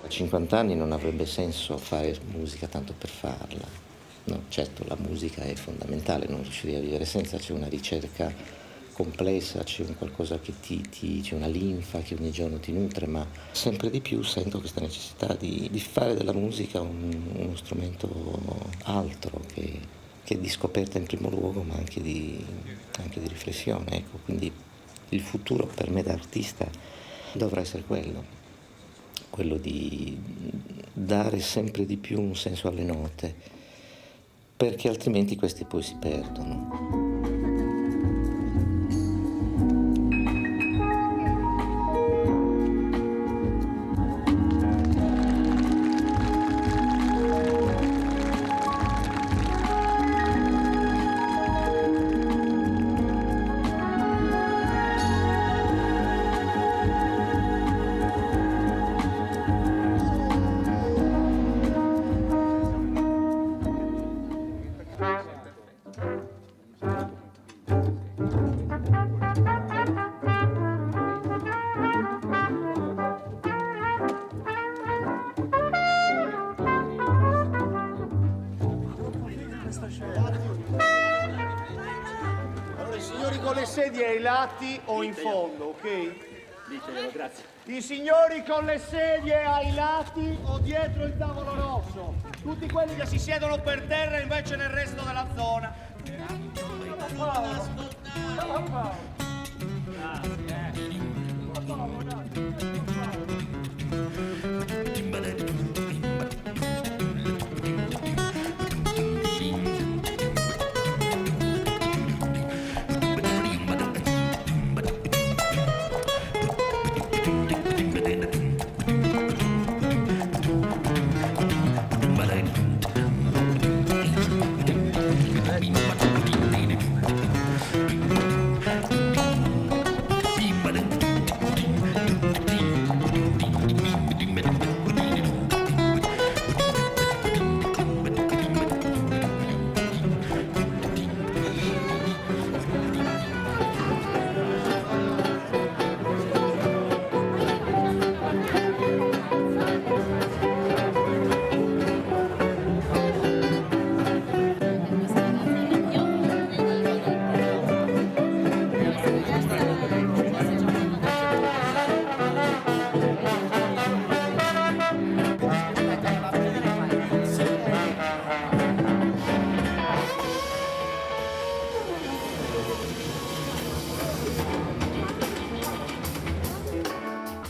A 50 anni non avrebbe senso fare musica tanto per farla. No, certo, la musica è fondamentale, non riuscirei a vivere senza, c'è una ricerca complessa, c'è un qualcosa che c'è una linfa che ogni giorno ti nutre, ma sempre di più sento questa necessità di fare della musica uno strumento altro, che è di scoperta in primo luogo, ma anche di riflessione. Ecco, quindi il futuro per me da artista dovrà essere quello di dare sempre di più un senso alle note, perché altrimenti queste poi si perdono. con le sedie ai lati o in fondo, ok? Dicevo, grazie. I signori con le sedie ai lati o dietro il tavolo rosso. Tutti quelli che si siedono per terra invece nel resto della zona.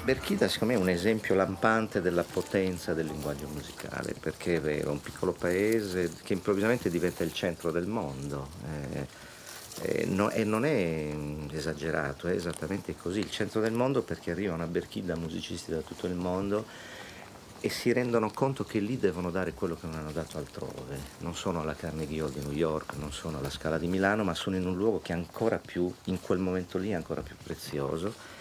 Berchida secondo me è un esempio lampante della potenza del linguaggio musicale, perché è vero, un piccolo paese che improvvisamente diventa il centro del mondo, e non è esagerato, è esattamente così, il centro del mondo, perché arrivano a Berchida musicisti da tutto il mondo e si rendono conto che lì devono dare quello che non hanno dato altrove. Non sono alla Carnegie Hall di New York, non sono alla Scala di Milano, ma sono in un luogo che è ancora più, in quel momento lì, è ancora più prezioso.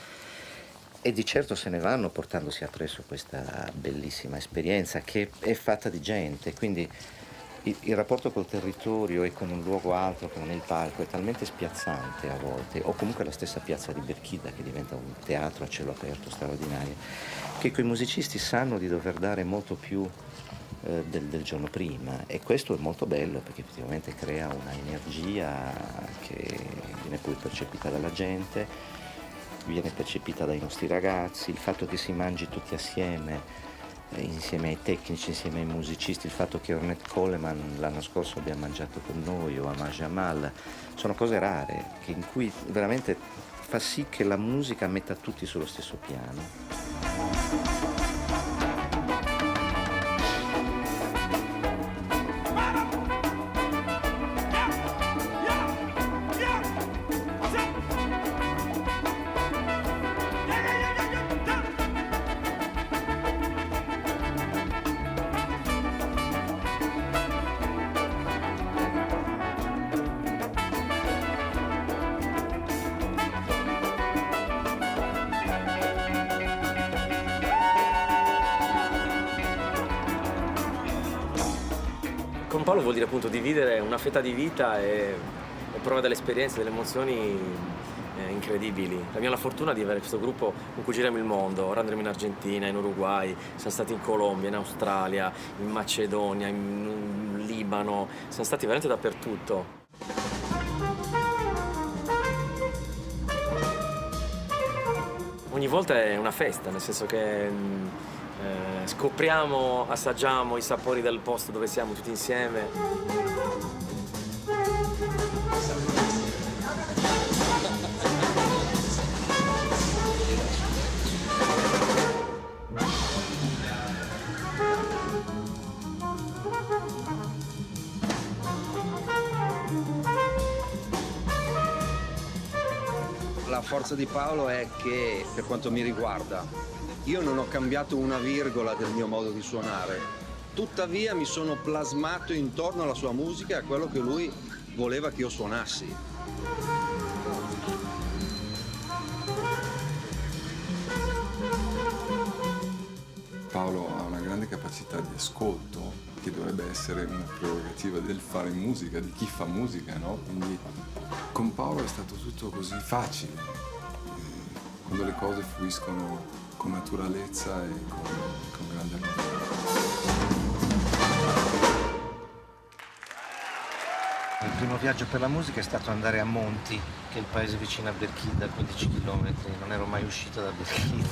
E di certo se ne vanno portandosi appresso questa bellissima esperienza che è fatta di gente, quindi il rapporto col territorio e con un luogo altro che non è il palco è talmente spiazzante a volte, o comunque la stessa piazza di Berchida che diventa un teatro a cielo aperto straordinario, che quei musicisti sanno di dover dare molto più del giorno prima, e questo è molto bello perché effettivamente crea una energia che viene poi percepita dalla gente, viene percepita dai nostri ragazzi, il fatto che si mangi tutti assieme, insieme ai tecnici, insieme ai musicisti, il fatto che Ornette Coleman l'anno scorso abbia mangiato con noi, o Ahmad Jamal, sono cose rare in cui veramente fa sì che la musica metta tutti sullo stesso piano. Con Paolo vuol dire appunto dividere una fetta di vita e provare delle esperienze, delle emozioni incredibili. Abbiamo la fortuna di avere questo gruppo con cui giriamo il mondo. Ora andremo in Argentina, in Uruguay, siamo stati in Colombia, in Australia, in Macedonia, in Libano, siamo stati veramente dappertutto. Ogni volta è una festa, nel senso che scopriamo, assaggiamo i sapori del posto dove siamo tutti insieme. La forza di Paolo è che, per quanto mi riguarda, io non ho cambiato una virgola del mio modo di suonare, tuttavia mi sono plasmato intorno alla sua musica e a quello che lui voleva che io suonassi. Paolo ha una grande capacità di ascolto, che dovrebbe essere una prerogativa del fare musica, di chi fa musica, no? Quindi con Paolo è stato tutto così facile, quando le cose fluiscono con naturalezza e con grande amore. primo viaggio per la musica è stato andare a Monti, che è il paese vicino a Berchida, a 15 km. Non ero mai uscito da Berchida.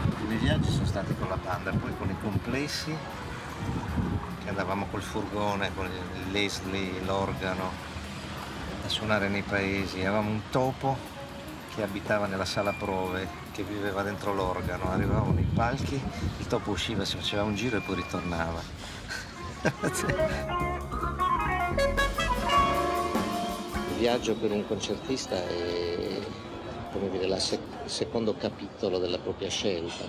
I primi viaggi sono stati con la banda, poi con i complessi, che andavamo col furgone, con il Leslie, l'organo, a suonare nei paesi. Avevamo un topo che abitava nella sala prove, che viveva dentro l'organo. Arrivavamo nei palchi, il topo usciva, si faceva un giro e poi ritornava. Il viaggio per un concertista è, come dire, il secondo capitolo della propria scelta.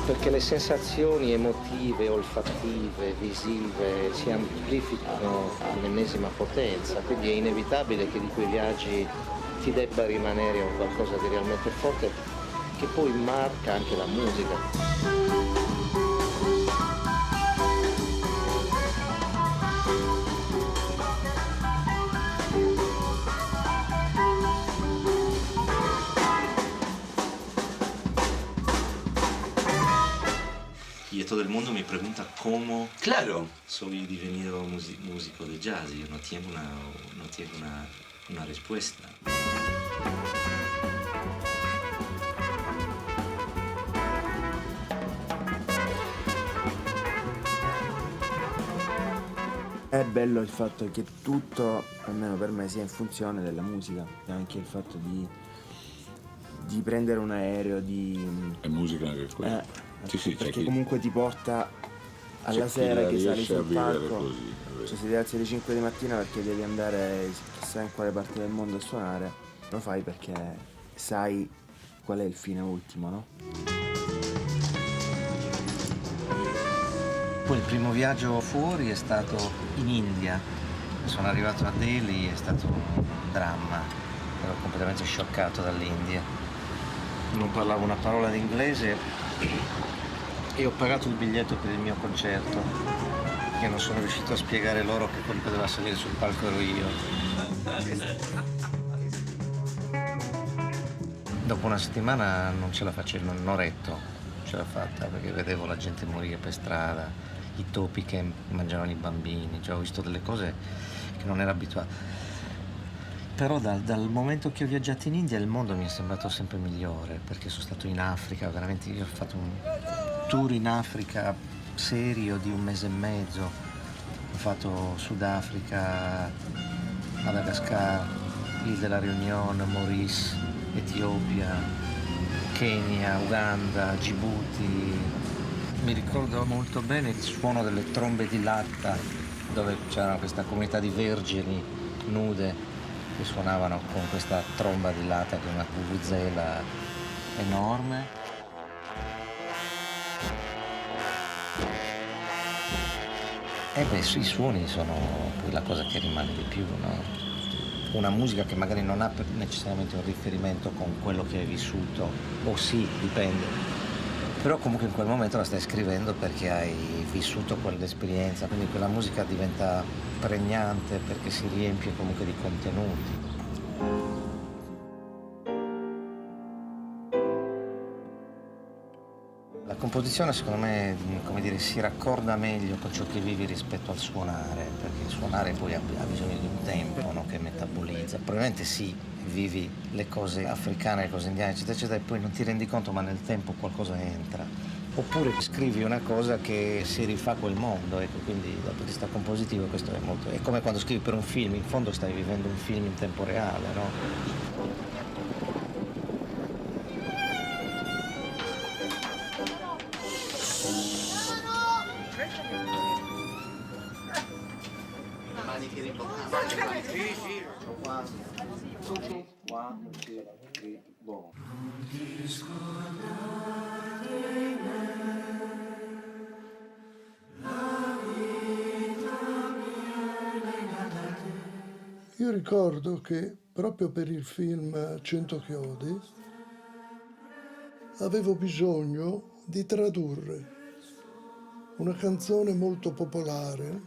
Perché le sensazioni emotive, olfattive, visive si amplificano all'ennesima potenza, quindi è inevitabile che di quei viaggi ti debba rimanere un qualcosa di realmente forte che poi marca anche la musica. Y todo el mundo me pregunta cómo soy divenido músico de jazz. Yo no tengo una respuesta. È bello il fatto che tutto, almeno per me, sia in funzione della musica. Anche il fatto di prendere un aereo, È musica anche quella. Sì, perché comunque ti porta alla sera che sali sul palco, così, cioè se ti alzi alle 5 di mattina perché devi andare chissà in quale parte del mondo a suonare, lo fai perché sai qual è il fine ultimo, no? Poi il primo viaggio fuori è stato in India. Sono arrivato a Delhi, è stato un dramma. Ero completamente scioccato dall'India. Non parlavo una parola di inglese e ho pagato il biglietto per il mio concerto, che non sono riuscito a spiegare loro che quello che doveva salire sul palco ero io. Dopo una settimana non ce la facevo, non ho retto, non ce l'ho fatta perché vedevo la gente morire per strada, i topi che mangiavano i bambini, cioè ho visto delle cose che non ero abituato. Però dal momento che ho viaggiato in India il mondo mi è sembrato sempre migliore, perché sono stato in Africa, veramente io ho fatto un tour in Africa serio di 1 mese e mezzo. Ho fatto Sudafrica, Madagascar, Île de la Réunion, Maurice, Etiopia, Kenya, Uganda, Djibouti. Mi ricordo molto bene il suono delle trombe di latta, dove c'era questa comunità di vergini nude che suonavano con questa tromba di latta che è una vuvuzela enorme. E beh, i suoni sono poi la cosa che rimane di più, no? Una musica che magari non ha necessariamente un riferimento con quello che hai vissuto, o sì, dipende. Però comunque in quel momento la stai scrivendo perché hai vissuto quell'esperienza, quindi quella musica diventa pregnante perché si riempie comunque di contenuti. La composizione secondo me, come dire, si raccorda meglio con ciò che vivi rispetto al suonare, perché il suonare poi ha bisogno di un tempo, no, che metabolizza. Probabilmente sì, vivi le cose africane, le cose indiane, eccetera, eccetera, e poi non ti rendi conto, ma nel tempo qualcosa entra. Oppure scrivi una cosa che si rifà quel mondo, ecco, quindi dal punto di vista compositivo questo è molto... È come quando scrivi per un film, in fondo stai vivendo un film in tempo reale, no? Io ricordo che proprio per il film 100 chiodi avevo bisogno di tradurre una canzone molto popolare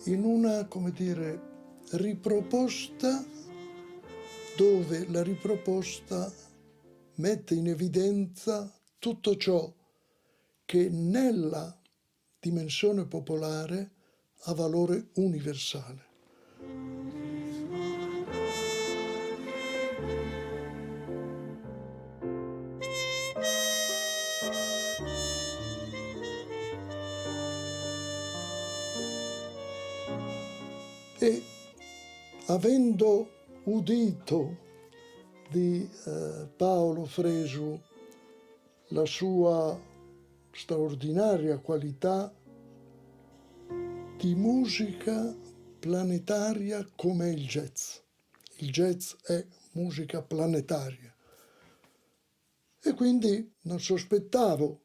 in una, come dire, riproposta dove la riproposta mette in evidenza tutto ciò che nella dimensione popolare ha valore universale. E avendo udito di Paolo Fresu la sua straordinaria qualità di musica planetaria come il jazz. Il jazz è musica planetaria. E quindi non sospettavo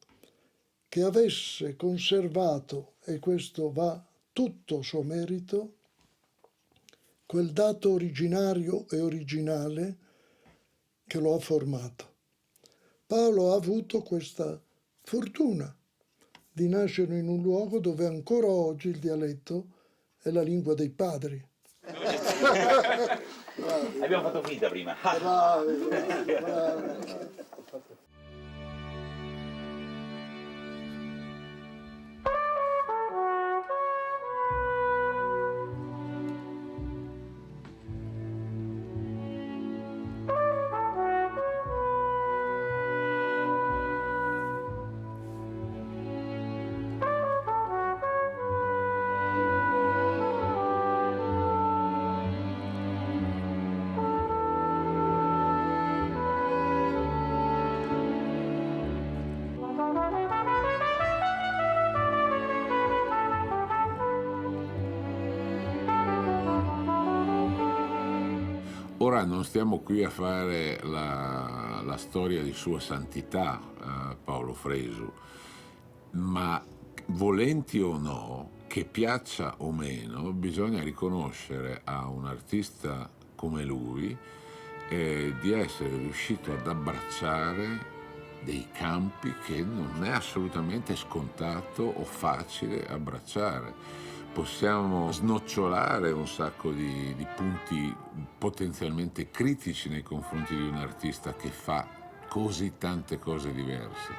che avesse conservato, e questo va tutto suo merito, quel dato originario e originale che lo ha formato. Paolo ha avuto questa fortuna di nascere in un luogo dove ancora oggi il dialetto è la lingua dei padri. Abbiamo fatto finta prima. Bravi. Ora non stiamo qui a fare la storia di Sua Santità Paolo Fresu, ma volenti o no, che piaccia o meno, bisogna riconoscere a un artista come lui di essere riuscito ad abbracciare dei campi che non è assolutamente scontato o facile abbracciare. Possiamo snocciolare un sacco di punti potenzialmente critici nei confronti di un artista che fa così tante cose diverse.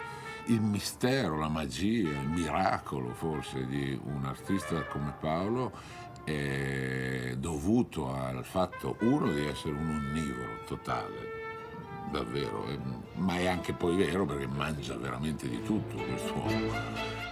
Il mistero, la magia, il miracolo forse di un artista come Paolo è dovuto al fatto, uno, di essere un onnivoro totale, davvero, ma è anche poi vero perché mangia veramente di tutto quest'uomo.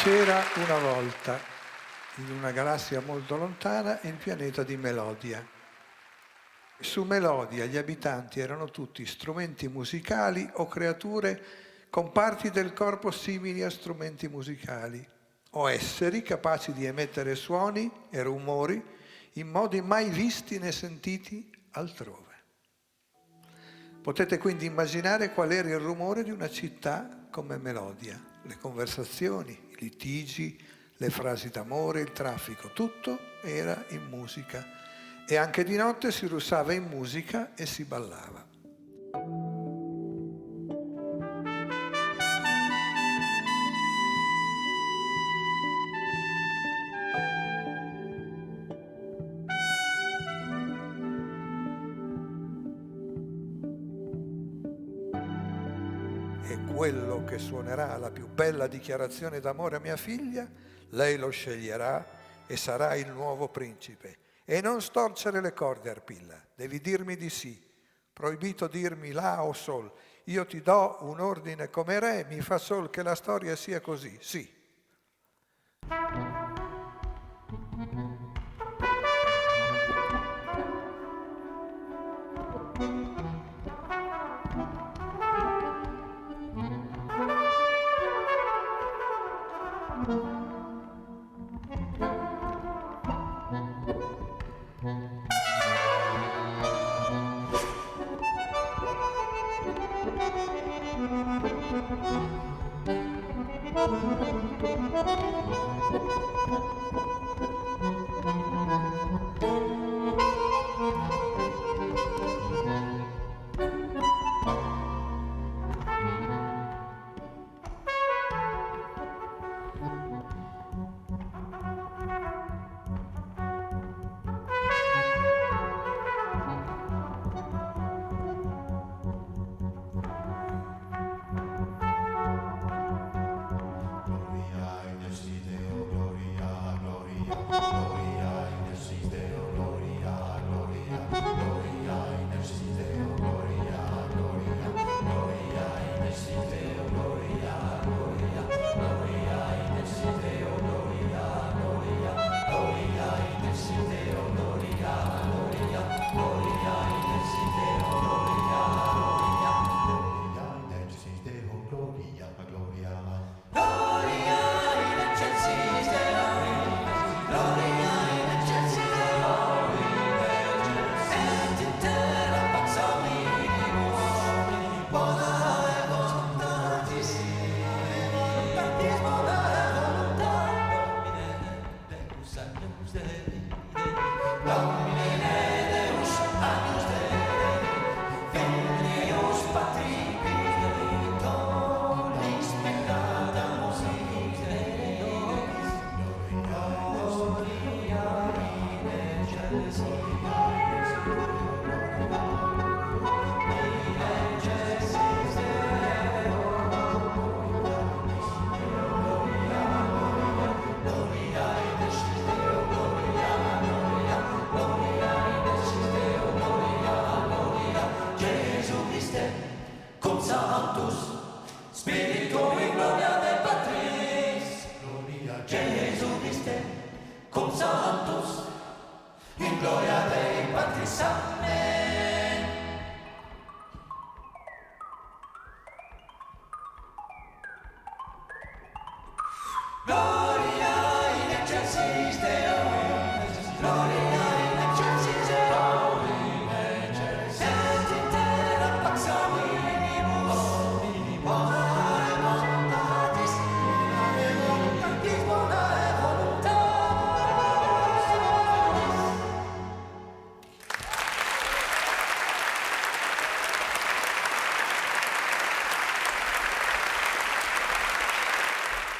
C'era una volta, in una galassia molto lontana, il pianeta di Melodia. Su Melodia gli abitanti erano tutti strumenti musicali o creature con parti del corpo simili a strumenti musicali, o esseri capaci di emettere suoni e rumori in modi mai visti né sentiti altrove. Potete quindi immaginare qual era il rumore di una città come Melodia, le conversazioni, i litigi, le frasi d'amore, il traffico, tutto era in musica. E anche di notte si russava in musica e si ballava. e quello che suonerà la più bella dichiarazione d'amore a mia figlia, lei lo sceglierà e sarà il nuovo principe. E non storcere le corde, Arpilla, devi dirmi di sì. Proibito dirmi la o sol. Io ti do un ordine come re, mi fa sol che la storia sia così, sì.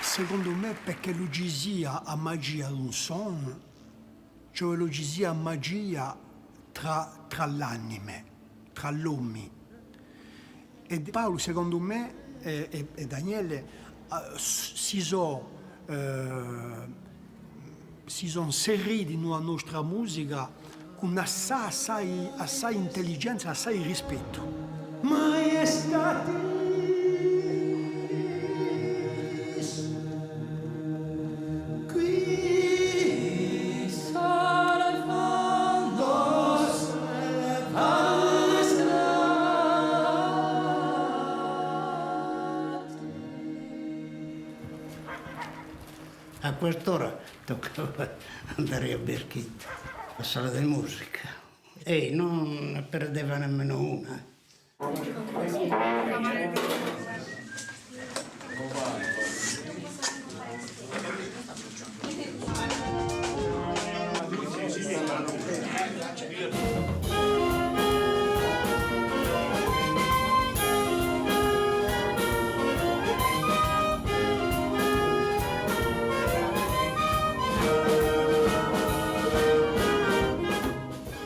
Secondo me perché l'ugesia ha magia d'un son, cioè l'ugesia ha magia tra l'anime, tra l'uomo. E Paolo, secondo me, e Daniele si sono inseriti nella nostra musica con assai intelligenza, assai rispetto. Maestà. A quest'ora toccava andare a Berchetta, a sala di musica, e non ne perdeva nemmeno una.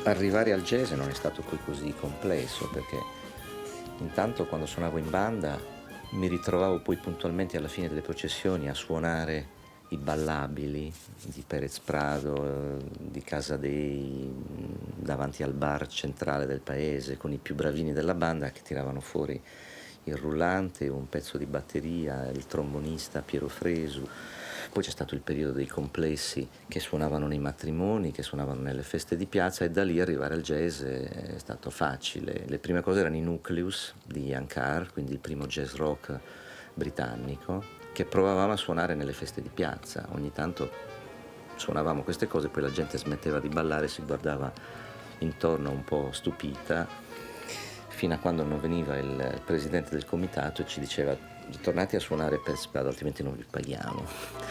Arrivare al jazz non è stato poi così complesso, perché intanto quando suonavo in banda Mi ritrovavo poi puntualmente alla fine delle processioni a suonare i ballabili di Perez Prado, di Casa Dei, davanti al bar centrale del paese, con i più bravini della banda che tiravano fuori il rullante, un pezzo di batteria, il trombonista Paolo Fresu. Poi c'è stato il periodo dei complessi che suonavano nei matrimoni, che suonavano nelle feste di piazza, e da lì arrivare al jazz è stato facile. Le prime cose erano i Nucleus di Ian Carr, quindi il primo jazz rock britannico, che provavamo a suonare nelle feste di piazza. Ogni tanto suonavamo queste cose, poi la gente smetteva di ballare, si guardava intorno un po' stupita, fino a quando non veniva il presidente del comitato e ci diceva: tornate a suonare per strada, altrimenti non vi paghiamo.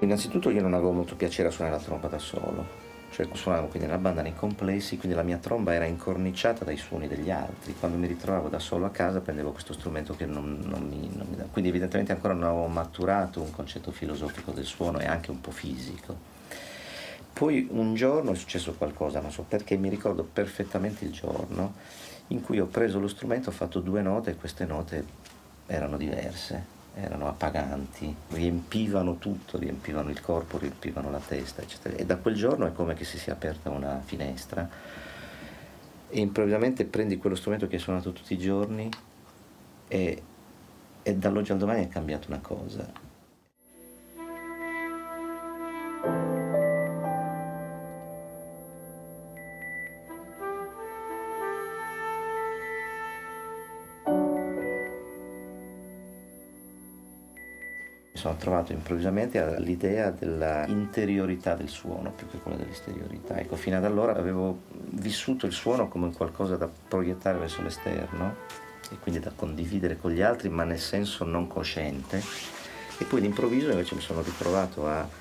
Innanzitutto io non avevo molto piacere a suonare la tromba da solo, cioè suonavo quindi nella banda nei complessi, quindi la mia tromba era incorniciata dai suoni degli altri. Quando mi ritrovavo da solo a casa prendevo questo strumento che non mi dava. Quindi evidentemente ancora non avevo maturato un concetto filosofico del suono e anche un po' fisico. Poi un giorno è successo qualcosa, non so perché, mi ricordo perfettamente il giorno in cui ho preso lo strumento, ho fatto 2 note e queste note erano diverse. Erano appaganti, riempivano tutto, riempivano il corpo, riempivano la testa, eccetera. E da quel giorno è come che si sia aperta una finestra e improvvisamente prendi quello strumento che hai suonato tutti i giorni e dall'oggi al domani è cambiata una cosa. Mi sono trovato improvvisamente all'idea della interiorità del suono più che quella dell'esteriorità. Ecco, fino ad allora avevo vissuto il suono come qualcosa da proiettare verso l'esterno e quindi da condividere con gli altri, ma nel senso non cosciente. E poi d'improvviso invece mi sono ritrovato a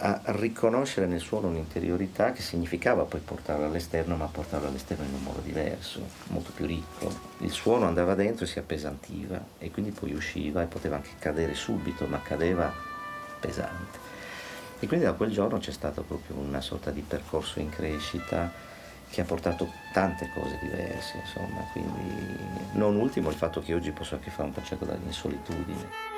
riconoscere nel suono un'interiorità che significava poi portarlo all'esterno, ma portarlo all'esterno in un modo diverso, molto più ricco. Il suono andava dentro e si appesantiva e quindi poi usciva e poteva anche cadere subito, ma cadeva pesante. E quindi da quel giorno c'è stato proprio una sorta di percorso in crescita che ha portato tante cose diverse, insomma, quindi non ultimo il fatto che oggi posso anche fare un concerto dall'insolitudine.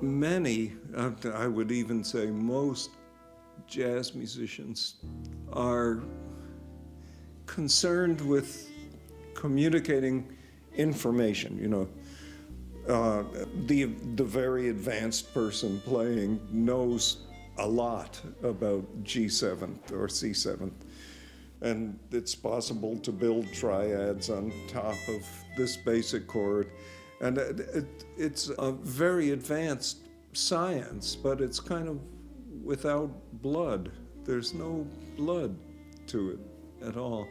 Many, I would even say most jazz musicians are concerned with communicating information, you know. The very advanced person playing knows a lot about G7 or C7, and it's possible to build triads on top of this basic chord. And it's a very advanced science, but it's kind of without blood. There's no blood to it at all.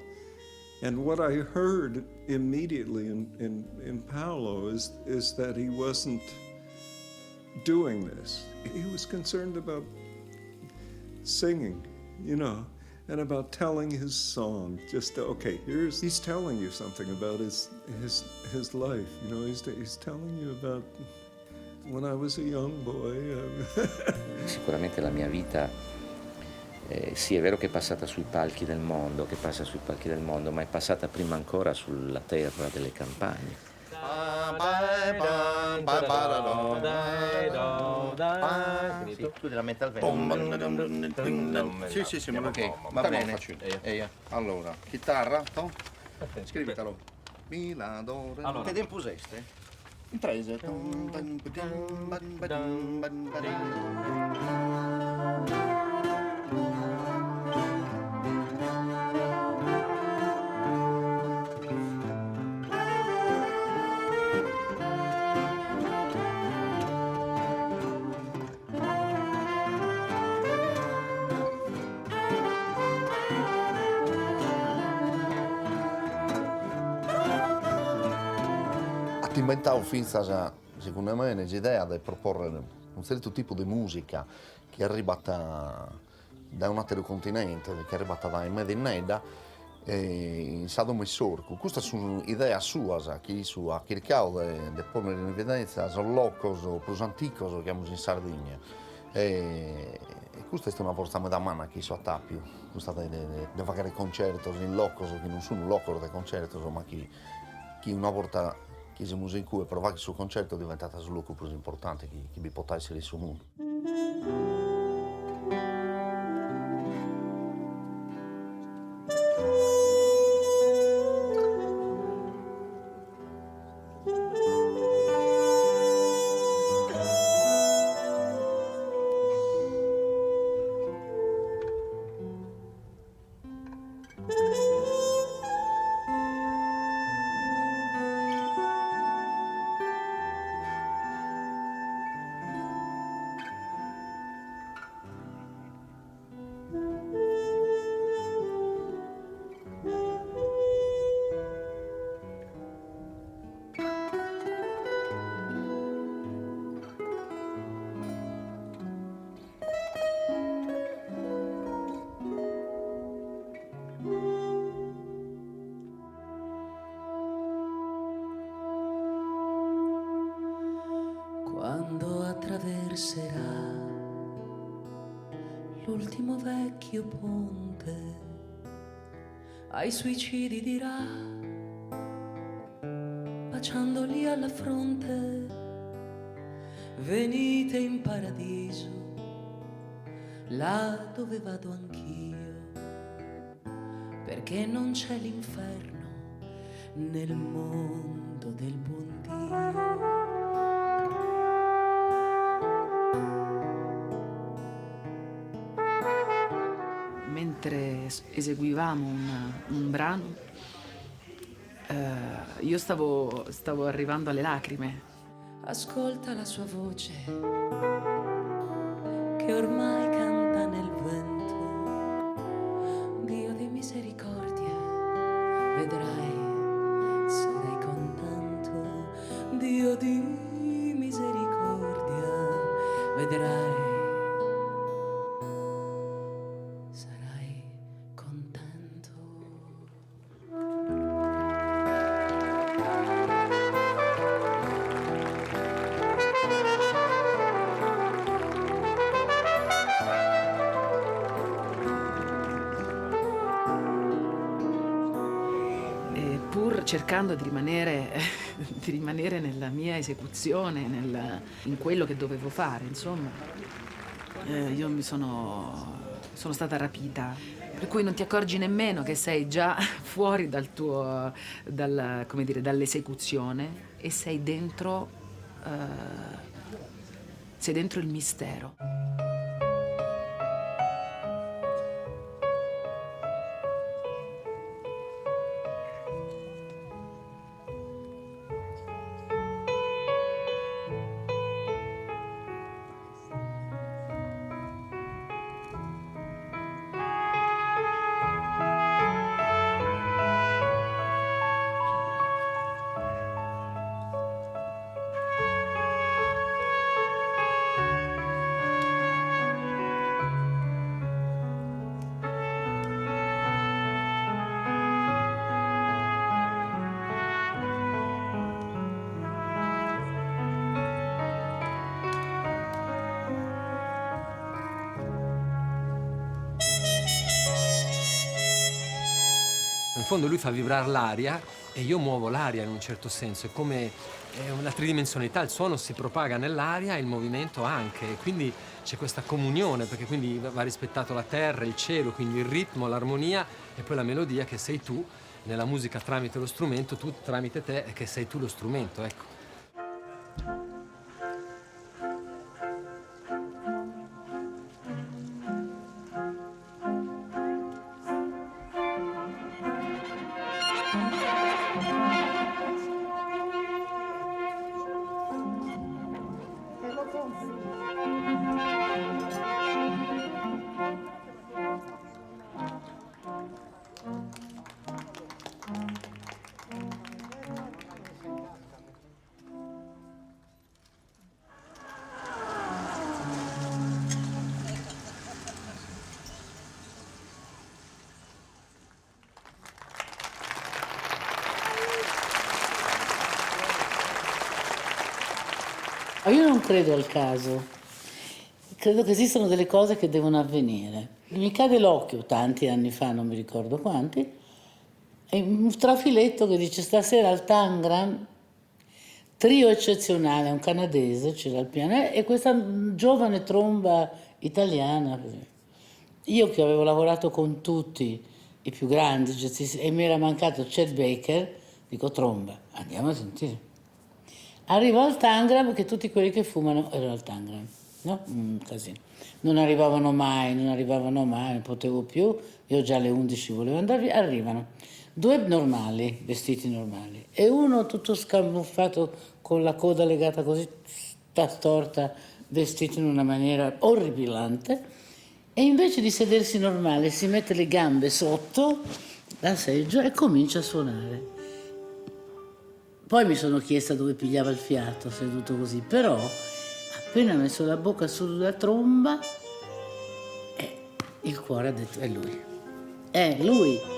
And what I heard immediately in Paolo is that he wasn't doing this. He was concerned about singing, you know, and about telling his song. Just okay, he's telling you something about his life. You know, he's telling you about when I was a young boy. Sicuramente la mia vita, sì, è vero che è passata sui palchi del mondo, che passa sui palchi del mondo, ma è passata prima ancora sulla terra delle campagne. Sì, tu la metti al vento. Sì, ma ok, va bene. Allora, chitarra, to? Scrivetelo. Allora. Che tempo useste? In 13. Ti inventavo finza, secondo me, un'idea di proporre un certo tipo di musica che è arrivata da un altro continente, che è arrivata da Medineda in Sado Messorco. Questa è un'idea sua, che su ha cercato di porre in evidenza il locos più antico che abbiamo in Sardegna. E questa è una forza da mano che so a Tapio, questa di fare concerti in locos, che non sono locos di concerti, ma che una volta che siamo in cui provare il suo concerto è diventata il luogo più importante che vi può essere sul mondo. Quando attraverserà l'ultimo vecchio ponte, ai suicidi dirà, baciandoli alla fronte, venite in paradiso, là dove vado anch'io, perché non c'è l'inferno nel mondo del buon Dio. Mentre eseguivamo un brano, io stavo arrivando alle lacrime. Ascolta la sua voce che ormai canta nel vento. Dio di misericordia, vedrai, sarai contento. Dio di misericordia, vedrai. Cercando di rimanere nella mia esecuzione, in quello che dovevo fare, insomma. Io sono stata rapita, per cui non ti accorgi nemmeno che sei già fuori dall'esecuzione e sei dentro il mistero. fondo lui fa vibrare l'aria e io muovo l'aria in un certo senso, è come una tridimensionalità, il suono si propaga nell'aria e il movimento anche, e quindi c'è questa comunione, perché quindi va rispettato la terra, il cielo, quindi il ritmo, l'armonia e poi la melodia che sei tu, nella musica tramite lo strumento, tu tramite te che sei tu lo strumento, ecco. Io non credo al caso, credo che esistano delle cose che devono avvenire. Mi cade l'occhio tanti anni fa, non mi ricordo quanti, e un trafiletto che dice stasera al Tangram, trio eccezionale, un canadese, c'era al piano, e questa giovane tromba italiana. Io che avevo lavorato con tutti i più grandi jazzisti e mi era mancato Chet Baker, dico tromba, andiamo a sentire. Arrivo al Tangram, che tutti quelli che fumano erano al Tangram, no? Un casino. Non arrivavano mai, non potevo più, io già alle 11 volevo andare via, arrivano. Due normali, vestiti normali, e uno tutto scamuffato con la coda legata così, storta, vestito in una maniera orripilante, e invece di sedersi normale si mette le gambe sotto la seggiola e comincia a suonare. Poi mi sono chiesta dove pigliava il fiato seduto così, però appena ha messo la bocca sulla tromba, il cuore ha detto è lui. È lui.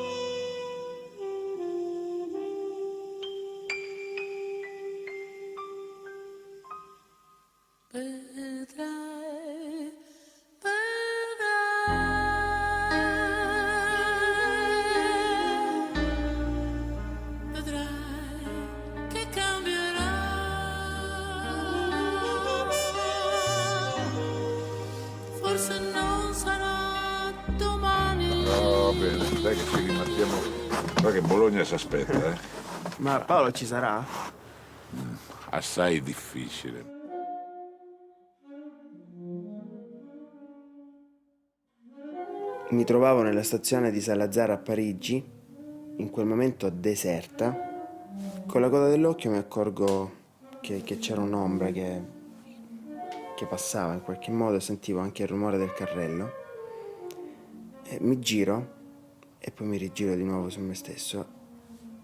Che Bologna si aspetta, eh? Ma Paolo ci sarà? Assai difficile. Mi trovavo nella stazione di Salazzara a Parigi, in quel momento deserta. Con la coda dell'occhio mi accorgo che c'era un'ombra che passava in qualche modo, sentivo anche il rumore del carrello. E mi giro e poi mi rigiro di nuovo su me stesso.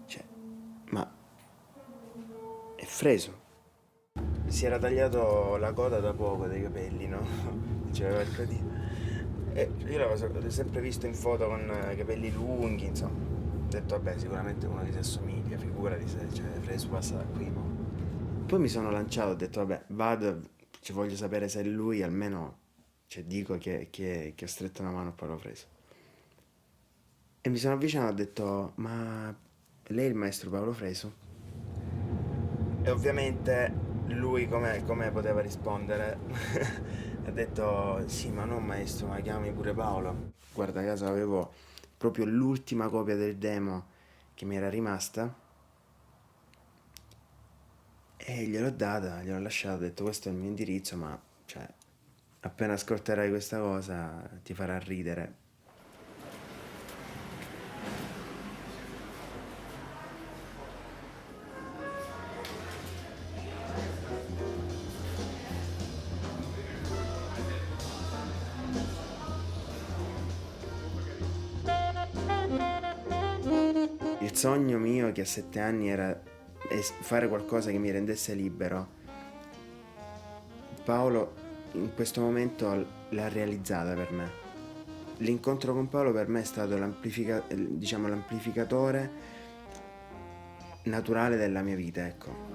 Cioè, ma è Fresu. Si era tagliato la coda da poco dei capelli, no? C'aveva il codino. E io l'avevo sempre visto in foto con capelli lunghi, insomma. Ho detto, vabbè, sicuramente uno che si assomiglia, figurati se Fresu passa da qui, no? Poi mi sono lanciato, ho detto, vabbè, vado, voglio sapere se è lui, almeno dico che ho stretto una mano a Paolo Fresu. E mi sono avvicinato e ho detto, ma lei è il maestro Paolo Fresu? E ovviamente lui come poteva rispondere? Ha detto, sì, ma non maestro, ma chiami pure Paolo. Guarda caso avevo proprio l'ultima copia del demo che mi era rimasta e gliel'ho data, gliel'ho lasciato, ho detto questo è il mio indirizzo, ma appena ascolterai questa cosa ti farà ridere. Il sogno mio che a 7 anni era fare qualcosa che mi rendesse libero. Paolo in questo momento l'ha realizzata per me. L'incontro con Paolo per me è stato l'amplificatore naturale della mia vita, ecco.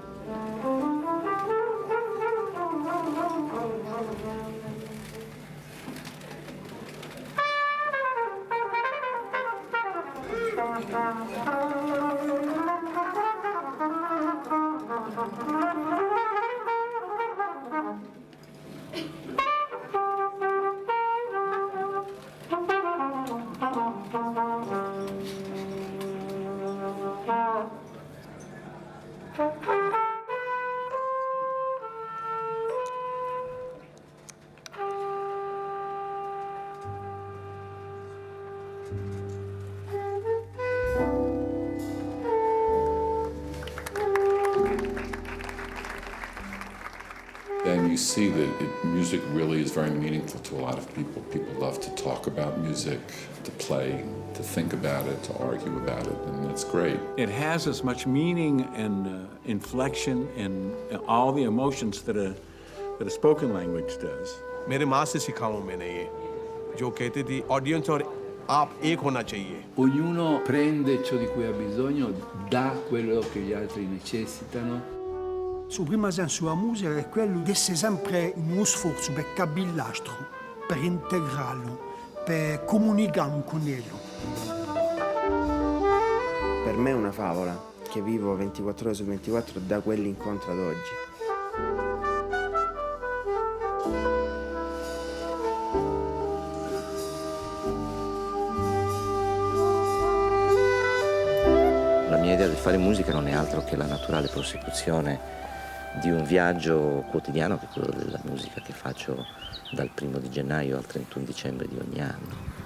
And you see that music really is very meaningful to a lot of people. People love to talk about music, to play, to think about it, to argue about it, and it's great. It has as much meaning and inflection and all the emotions that a spoken language does. मेरे माँ से सीखा हूँ मैंने ये, जो कहती थी ऑडियंस और आप एक होना चाहिए. Ognuno prende ciò di cui ha bisogno, dà quello che gli altri necessitano. Il suo primo senso della musica è quello di essere sempre in uno sforzo per capire l'altro, per integrarlo, per comunicare con lui. Per me è una favola che vivo 24 ore su 24 da quell'incontro ad oggi. La mia idea del fare musica non è altro che la naturale prosecuzione di un viaggio quotidiano, che è quello della musica che faccio dal 1° di gennaio al 31 dicembre di ogni anno.